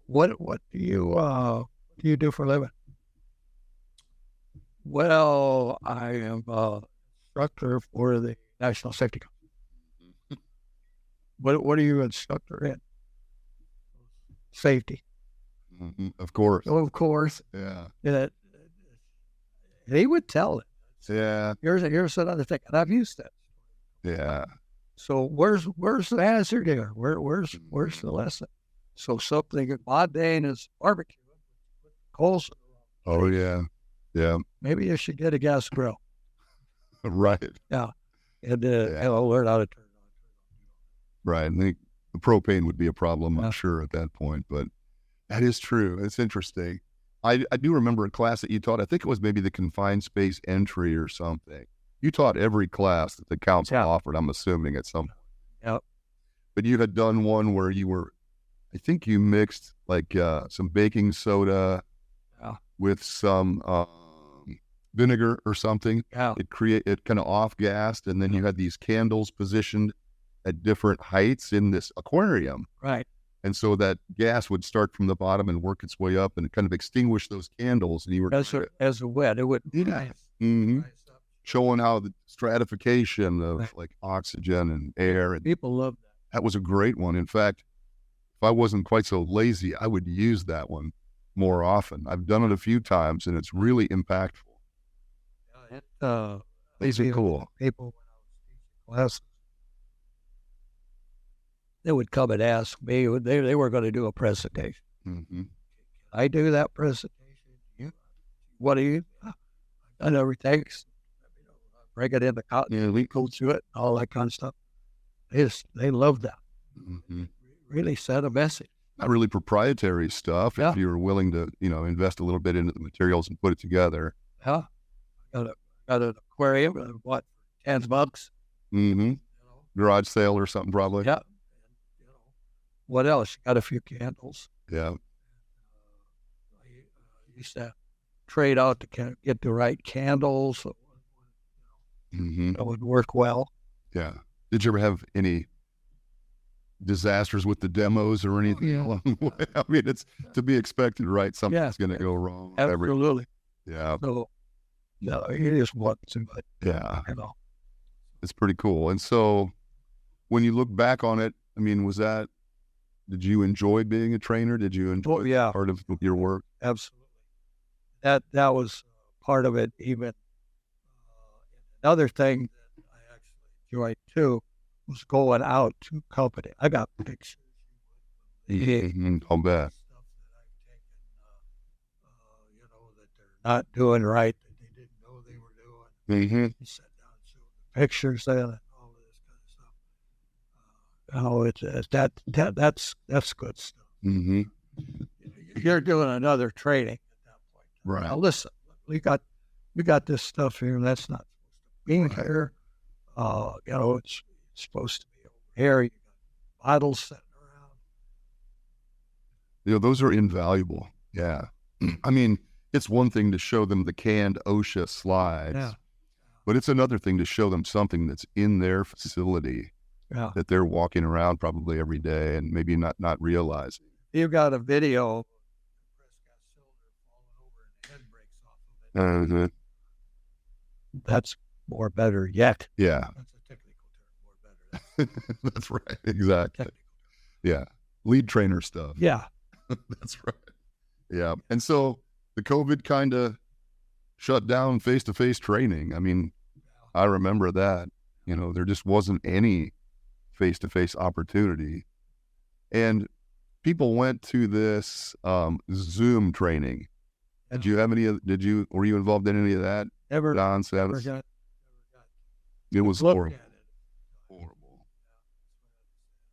what do you do for a living? Well, I am an instructor for the National Safety Council. What are you an instructor in? Safety. Of course. Oh, of course. Yeah. He would tell it. Yeah. Here's another thing, and I've used that. Yeah. So where's the hazard here? Where's the lesson? So something mundane is barbecue. Coals. Oh yeah. Yeah. Maybe you should get a gas grill. Right. Yeah. And I'll learn how to turn it on. Right. I think the propane would be a problem, I'm sure, at that point. But that is true. It's interesting. I do remember a class that you taught. I think it was maybe the confined space entry or something. You taught every class that the council offered, I'm assuming, at some point. Yep. But you had done one where I think you mixed like some baking soda with some vinegar or something. Yeah. It kind of off-gassed, and then you had these candles positioned at different heights in this aquarium. Right. And so that gas would start from the bottom and work its way up and kind of extinguish those candles. And you were as a wet, it would showing how the stratification of like oxygen and air. And people love that. That was a great one. In fact, if I wasn't quite so lazy, I would use that one more often. I've done it a few times, and it's really impactful. These are cool. People, when I was teaching classes, they would come and ask me. They were going to do a presentation. Can I do that presentation? What do you? I've done everything. Bring it in the cotton. We go through it, all that kind of stuff. They love that. Really sent a message. Not really proprietary stuff. If you're willing to, invest a little bit into the materials and put it together. Yeah. Got an aquarium. I bought $10. Garage sale or something, probably. Yeah. What else? Got a few candles. Yeah. I used to trade out to get the right candles. That would work well. Yeah. Did you ever have any disasters with the demos or anything along the way? I mean, it's to be expected, right? Something's going to go wrong. Absolutely. Yeah. So, it is what, but yeah. It's pretty cool. And so when you look back on it, I mean, did you enjoy being a trainer? Did you enjoy yeah, part of your work? absolutely. That was part of it. Even another thing that I actually enjoyed too was going out to company. I got pictures. I'll bet. Stuff that I've taken, that they're not doing right, that they didn't know they were doing. Mm-hmm. He sat down and showed the pictures then and all of this kind of stuff. That's good stuff. Mm-hmm. You're doing another training at that point. Right. Now listen, we got this stuff here that's not supposed to be here. It's supposed to be over here. You got bottles sitting around. Those are invaluable. Yeah. I mean, it's one thing to show them the canned OSHA slides, but it's another thing to show them something that's in their facility that they're walking around probably every day and maybe not realizing. You've got a video of compressed gas cylinder falling over and the head breaks off of it. That's more better yet. Yeah. That's a technical term, more better. That's right. Exactly. Technical. Yeah. Lead trainer stuff. Yeah. That's right. Yeah. And so the COVID kind of shut down face-to-face training. I mean, I remember that, there just wasn't any face-to-face opportunity. And people went to this Zoom training. Did you have were you involved in any of that? Never. Don Never Savis? got. It was horrible. Horrible.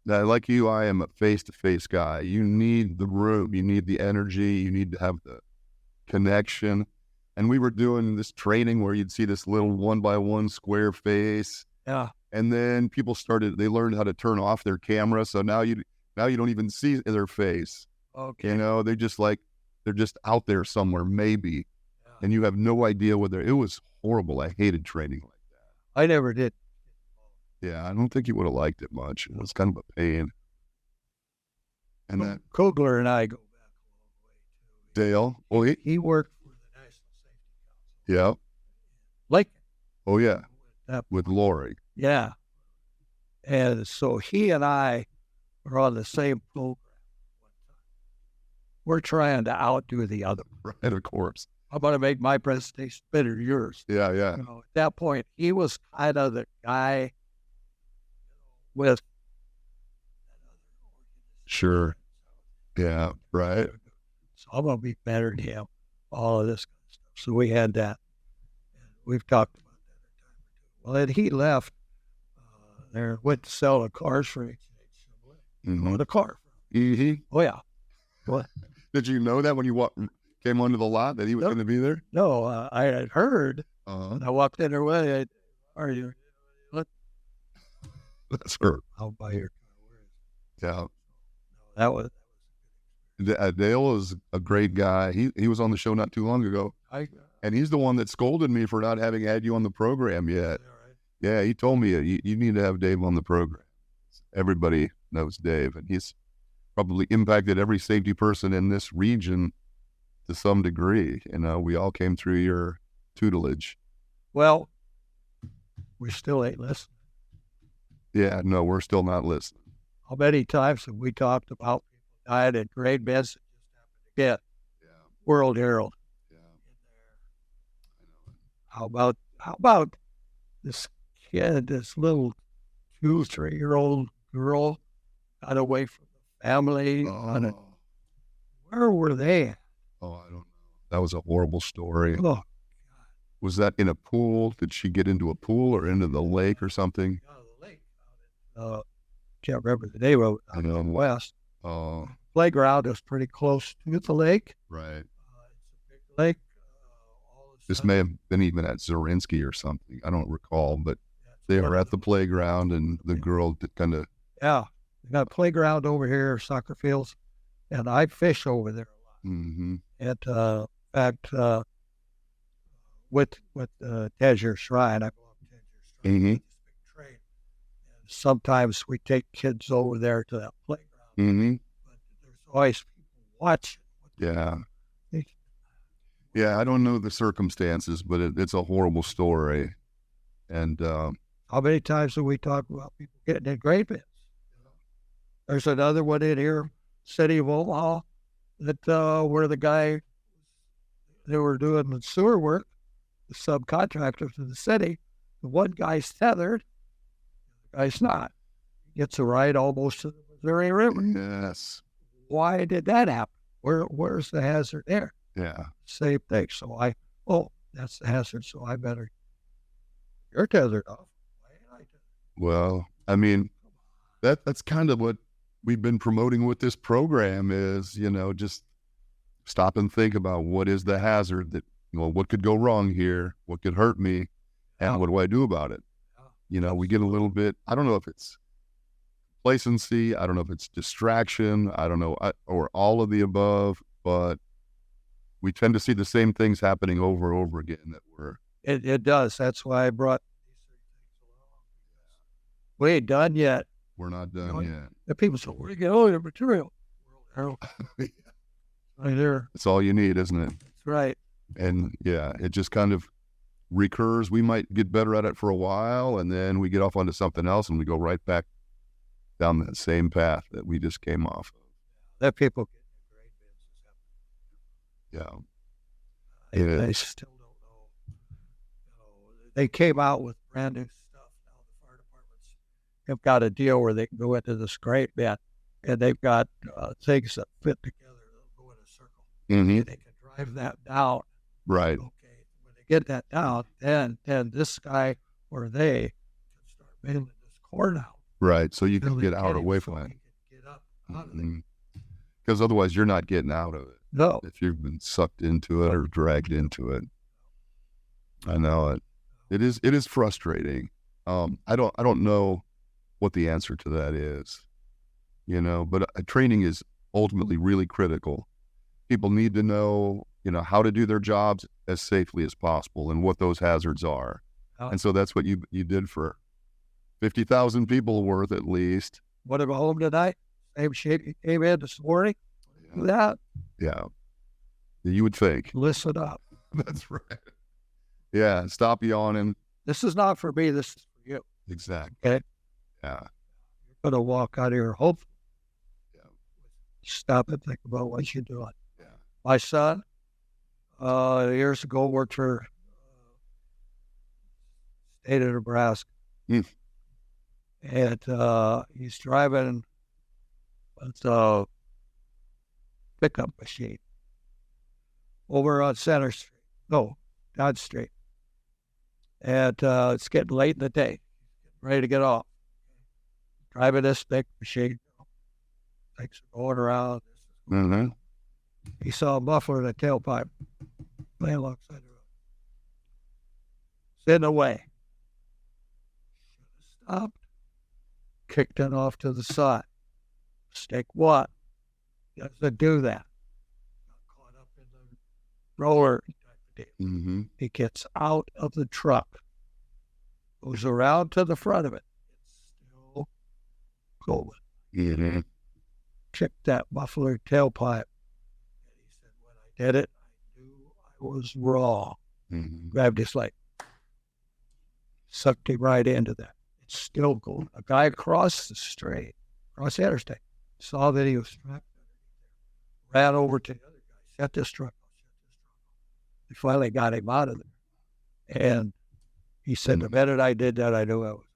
Now, like you, I am a face-to-face guy. You need the room. You need the energy. You need to have the connection. And we were doing this training where you'd see this little 1x1 square face. Yeah. And then people they learned how to turn off their camera. So now you don't even see their face. Okay. They're just out there somewhere, maybe. Yeah. And you have no idea it was horrible. I hated training like that. I never did. Yeah, I don't think you would have liked it much. It was kind of a pain. And Kugler and I go back a long way too. Dale? Oh, he worked for the National Safety Council. Yeah. Lincoln. Oh, yeah. With Lori. Yeah. And so he and I were on the same program one time. We're trying to outdo the other. Right, of course. I'm going to make my presentation better than yours. Yeah. At that point, he was kind of the guy with. Sure. Yeah, right. So I'm going to be better than him, all of this kind of stuff. So we had that. And we've talked about that a time or two. Well, then he left there, went to sell the cars for the car. Mm-hmm. Oh, yeah. What? Did you know that when you came onto the lot that he was going to be there? No, I had heard. I walked in there with, are you? What? That's her. I'll buy your car. Yeah. That was. Dale is a great guy. He was on the show not too long ago. And he's the one that scolded me for not having had you on the program yet. Right? Yeah, he told me you need to have Dave on the program. Everybody knows Dave, and he's probably impacted every safety person in this region to some degree. We all came through your tutelage. Well, we still ain't listening. Yeah, no, we're still not listening. How many times have we talked about people dying in grade beds that just happened to get World Herald? Yeah. How about this kid, this little 2-3-year-old girl got away from the family? Where were they at? Oh, I don't know. That was a horrible story. Oh, God. Was that in a pool? Did she get into a pool or into the lake or something? Out of the lake. Can't remember the name of it. I know. West. Oh. Playground is pretty close to the lake. Right. It's a big lake. This may have been even at Zorinsky or something. I don't recall, but they were at the playground and the girl kind of. Yeah. They got a playground over here, soccer fields, and I fish over there a lot. Mm-hmm. And in fact, with Tazir Shrine, I belong to Tazir Shrine. Mm-hmm. This big train. And sometimes we take kids over there to that playground. Mm-hmm. But there's always people watching. Yeah. Yeah, I don't know the circumstances, but it's a horrible story. And how How many times have we talked about people getting in grain bins? There's another one in here, city of Omaha, that where the guy, they were doing the sewer work, the subcontractor to the city. The one guy's tethered, the guy's not. Gets a ride almost to the Missouri River. Yes. Why did that happen? Where's the hazard there? Yeah. Same thing. So that's the hazard. So I better. You're tethered off. Why ain't I tethered? Well, I mean, that's kind of what we've been promoting with this program is, just stop and think about what is the hazard that, what could go wrong here? What could hurt me? And what do I do about it? We get a little bit, I don't know if it's complacency, I don't know if it's distraction, I don't know, or all of the above, but we tend to see the same things happening over and over again It does. That's why I brought these things along. We ain't done yet. We're not done yet. The people say, where do you get all your material? Right there. It's all you need, isn't it? That's right. And yeah, it just kind of recurs. We might get better at it for a while, and then we get off onto something else, and we go right back down that same path that we just came off of. That people get great bins. Yeah. They still don't know. They came out with brand new stuff. Now the fire departments have got a deal where they can go into this great bin, and they've got things that fit together. They'll go in a circle. Mm-hmm. And they can drive that down. Right. Okay. When they get that down, then this guy or they can start bailing this corn out. Right. So you can get out away from it. Get up out of it. Because otherwise you're not getting out of it. No. If you've been sucked into it or dragged into it. I know it. It is frustrating. I don't know what the answer to that is, but training is ultimately really critical. People need to know, how to do their jobs as safely as possible and what those hazards are. And so that's what you did for 50,000 people worth at least. What about home tonight? Same shape you came in this morning? Yeah. That? Yeah. You would think. Listen up. That's right. Yeah. Stop yawning. This is not for me. This is for you. Exactly. Okay? Yeah. You're going to walk out of here, hopefully. Yeah. Stop and think about what you're doing. Yeah. My son, years ago, worked for state of Nebraska. And he's driving a pickup machine over on Dodge Street. And it's getting late in the day, ready to get off. Driving this big machine, things are going around. Mm-hmm. He saw a muffler in a tailpipe laying alongside the road. It's in the way. Stopped. Kicked it off to the side. Mistake what? Doesn't do that. Got caught up in the roller type of deal. Mm-hmm. He gets out of the truck, goes around to the front of it. It's still going. Mm-hmm. Checked that muffler tailpipe. And he said, when I did it, I knew I was wrong. Mm-hmm. Grabbed his leg. Sucked him right into that. Still going. A guy across the interstate, saw that he was strapped, ran over to the other guy, set this truck off. They finally got him out of there. And he said, the minute I did that, I knew I was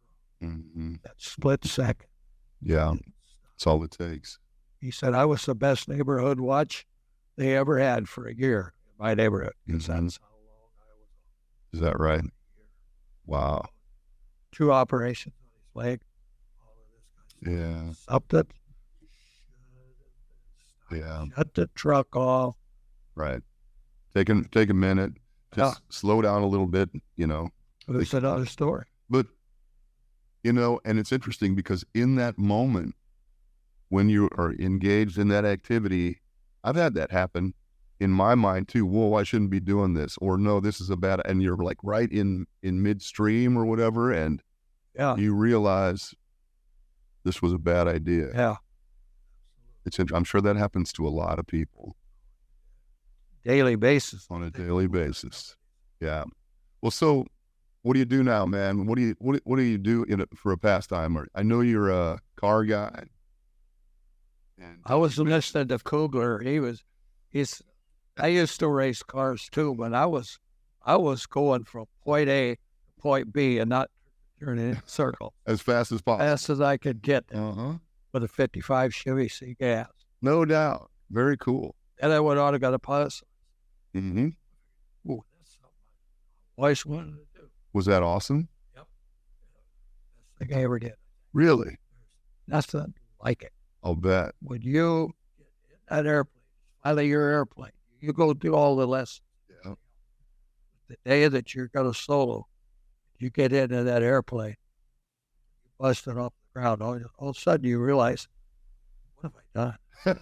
wrong. Mm-hmm. That split second. Yeah, that's all it takes. He said, I was the best neighborhood watch they ever had for a year in my neighborhood. Because that's how long I was on. Is that right? Wow. 2 operations on his leg. All of this Yeah. Something. Yeah. Shut the truck off. Right. Take a minute. Just slow down a little bit, It's another story. But, and it's interesting because in that moment, when you are engaged in that activity, I've had that happen in my mind too. Whoa, I shouldn't be doing this, or no, this is a bad, and you're like right in midstream or whatever, and you realize this was a bad idea. Yeah. I'm sure that happens to a lot of people. Daily basis. On a daily basis. Yeah. Well, so what do you do now, man? What do you do for a pastime? I know you're a car guy. And I was listening to Kugler. I used to race cars too, but I was going from point A to point B and not turning in a circle as fast as possible, fast as I could get there with a 55 Chevy C gas. No doubt. Very cool. And I went on and got a pilot's Mm-hmm. Ooh, that's something I always wanted to do. Was that awesome? Yep. Best thing I ever did. Really? Nothing like it. I'll bet. When you get in that airplane, out of your airplane, you go do all the lessons. Yeah. The day that you're going to solo, you get into that airplane, you bust it off the ground. All of a sudden you realize, what have I done?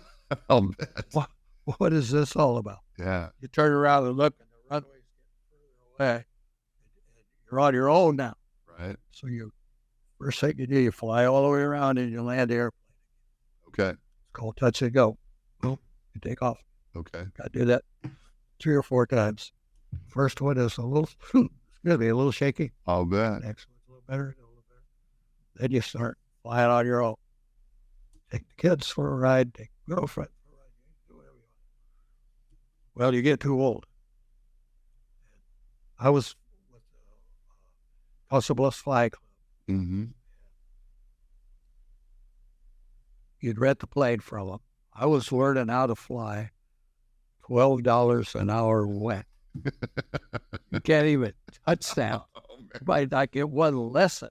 I'll bet. What is this all about? Yeah. You turn around and look, and the runway's getting further away. And you're on your own now. Right. So first thing you do, you fly all the way around and you land the airplane. Okay. It's called touch and go. Boom. You take off. Okay. Got to do that 3 or 4 times. First one is a little shaky. I'll bet. Next one's a little better. Then you start flying on your own. Take the kids for a ride. Take the girlfriend for a ride. Do whatever you want. Well, you get too old. I was with the Casa Bluffs Fly Club. Mm-hmm. You'd rent the plane from them. I was learning how to fly. $12 an hour wet. You can't even touch that. You might not get one lesson.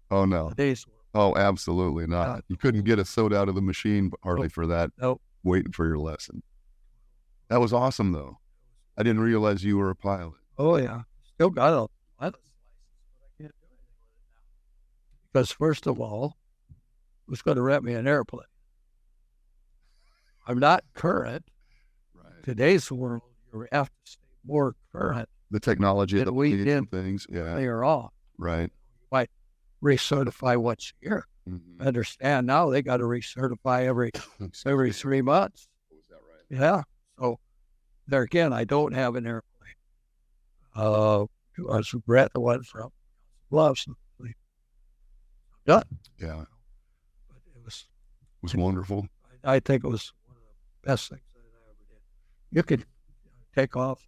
Oh, no. Today's world. Oh, absolutely not. You couldn't get a soda out of the machine hardly for that. Nope. Waiting for your lesson. That was awesome, though. I didn't realize you were a pilot. Oh, yeah. Still got a pilot's license, but I can't do anything with it now. Because, first of all, who's going to rent me an airplane? I'm not current. Right. Today's world, you have to stay more current. The technology That we did things. Yeah. They are on. Right. You might recertify once a year. Mm-hmm. Understand now they got to recertify every 3 months. Was that right? Yeah. So there again, I don't have an airplane. I regret the one from Bluffs. Done. Yeah. But it was wonderful. I think it was one of the best things that I ever did. You could take off.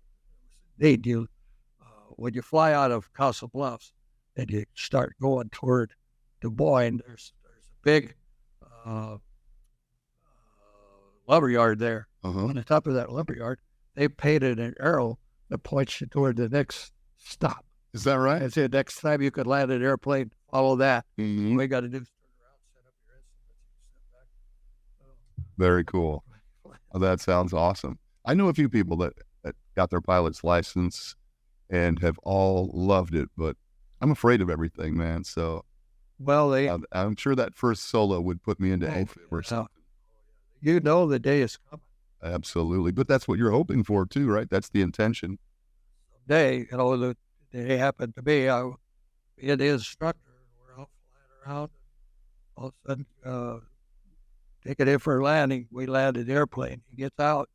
Neat. When you fly out of Casa Bluffs and you start going toward Des Moines, there's a big lumberyard there. Uh-huh. On the top of that lumberyard, they painted an arrow that points you toward the next stop. Is that right? I said next time you could land an airplane, follow that. Mm-hmm. All you got to do is turn around, set up your instruments, step back. Very cool. Oh, that sounds awesome. I know a few people that got their pilot's license and have all loved it, but I'm afraid of everything, man. So, well, I'm sure that first solo would put me into AFib or something. You know the day is coming. Absolutely. But that's what you're hoping for too, right? That's the intention. Someday, the day happened to me. I be the instructor, and we're out flying around. All of a sudden, taking in for a landing, we landed the airplane. He gets out.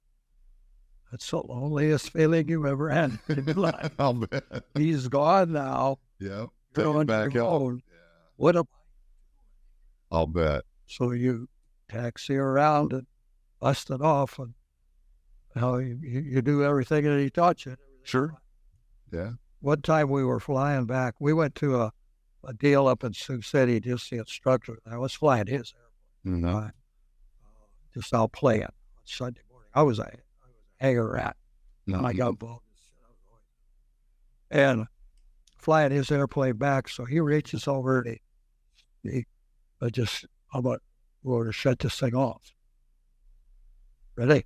That's the loneliest feeling you've ever had in your life. I'll bet. He's gone now. Yeah. You're on back your up. own. Yeah. What am I? I'll bet. So you taxi around and bust it off, and you do everything that he taught you. Sure. Yeah. One time we were flying back. We went to a deal up in Sioux City, just the instructor. I was flying his airplane. Mm-hmm. Just out playing on Sunday morning. I was a hanger rat. Mm-hmm. And I got involved in shit. And flying his airplane back, so he reaches over and he just, I'm going to shut this thing off. Ready?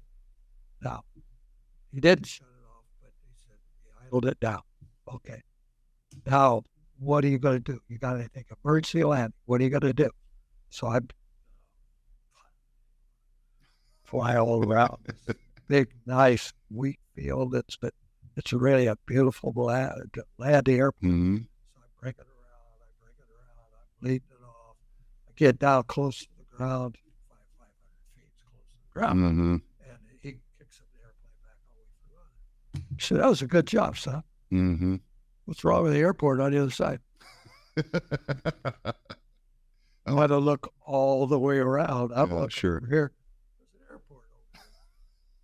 Now, he didn't shut it off, but he said, he idled it down. Okay. Now, what are you going to do? You got to take emergency landing. What are you going to do? So I fly all around this big, nice wheat field. It's really a beautiful land airplane. Mm-hmm. So I bring it around, I'm leading it off. I get down close to the ground, 500 feet close to the ground. Mm-hmm. And he kicks up the airplane back all the way through. He said, that was a good job, son. Mm-hmm. What's wrong with the airport on the other side? I had to look all the way around. I'm looking sure. over here. There's an airport over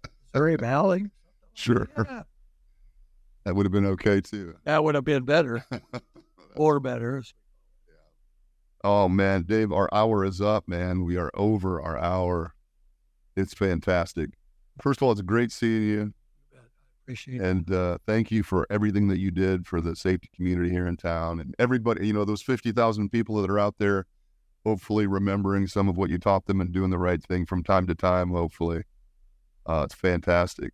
there. Surrey Valley? Sure. Yeah, That would have been okay too. that would have been better. Or better. Oh man, Dave, our hour is up, man. We are over our hour. It's fantastic. First of all, it's great seeing you. Appreciate it. And thank you for everything that you did for the safety community here in town. And everybody, those 50,000 people that are out there, hopefully remembering some of what you taught them and doing the right thing from time to time, hopefully. It's fantastic.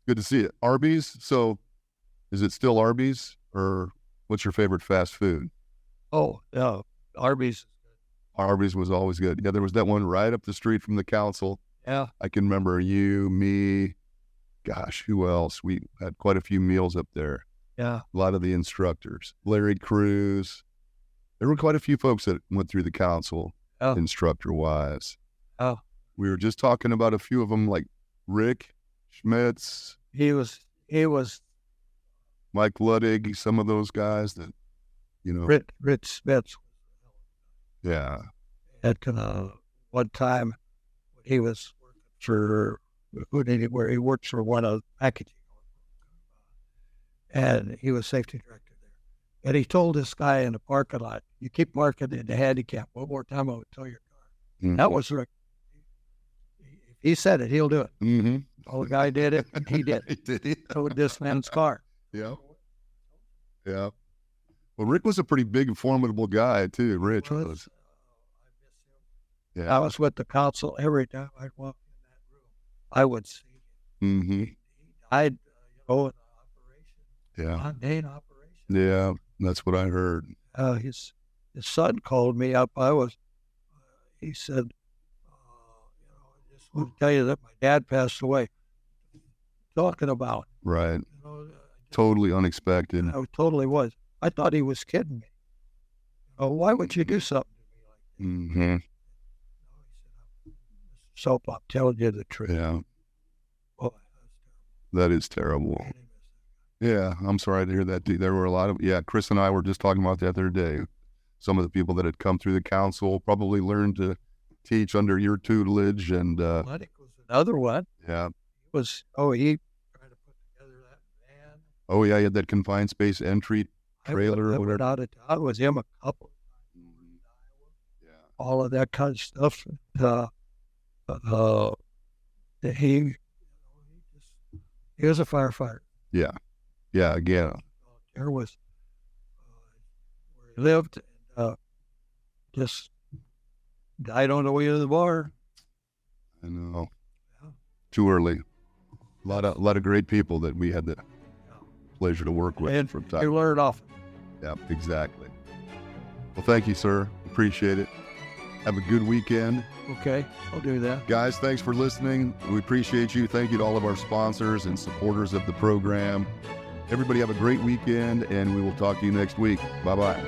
Good to see it. Arby's, so is it still Arby's, or what's your favorite fast food? Oh, yeah, Arby's. Arby's was always good. Yeah, there was that one right up the street from the council. Yeah. I can remember you, me, gosh, who else? We had quite a few meals up there. Yeah. A lot of the instructors, Larry Cruz. There were quite a few folks that went through the council, instructor-wise. Oh. We were just talking about a few of them, like Rick Schmitz. He was Mike Luddig, some of those guys that, Rich Smith. Yeah. At one time, he was working for where he worked for one of the packaging, and he was safety director there. And he told this guy in the parking lot, "You keep marking the handicap. One more time, I would tow your car." Mm-hmm. That was Rick. If he said it, he'll do it. Mm-hmm. Oh, the guy did it. He did. He did it. Towed this man's car. Yeah. Yeah. Well, Rick was a pretty big, formidable guy too. Rich was. Yeah. I was with the council every time I'd walk in that room. I would see him. Mm-hmm. He died, in an operation. Yeah. Mundane operation. Yeah, that's what I heard. His son called me up. He said, I just want to tell you that my dad passed away. Talking about. Right. Totally unexpected. I totally was. I thought he was kidding me. Why would you do something to me like that? Mm-hmm. Stolp, I'm telling you the truth. Yeah. Oh, that is terrible. Yeah, I'm sorry to hear that. There were a lot of, Chris and I were just talking about that the other day. Some of the people that had come through the council probably learned to teach under your tutelage. And Lennox was another one. Yeah. He tried to put together that van. Oh, yeah, he had that confined space entry trailer or whatever. I was him a couple of times. Yeah. All of that kind of stuff. He was a firefighter. Yeah. Yeah, again. There was where he lived, just died on the way to the bar. I know. Yeah. Too early. A lot of great people that we had the pleasure to work with And from time. you learn off. Yeah, exactly. Well, thank you, sir. Appreciate it. Have a good weekend. Okay, I'll do that. Guys, thanks for listening. We appreciate you. Thank you to all of our sponsors and supporters of the program. Everybody have a great weekend, and we will talk to you next week. Bye-bye.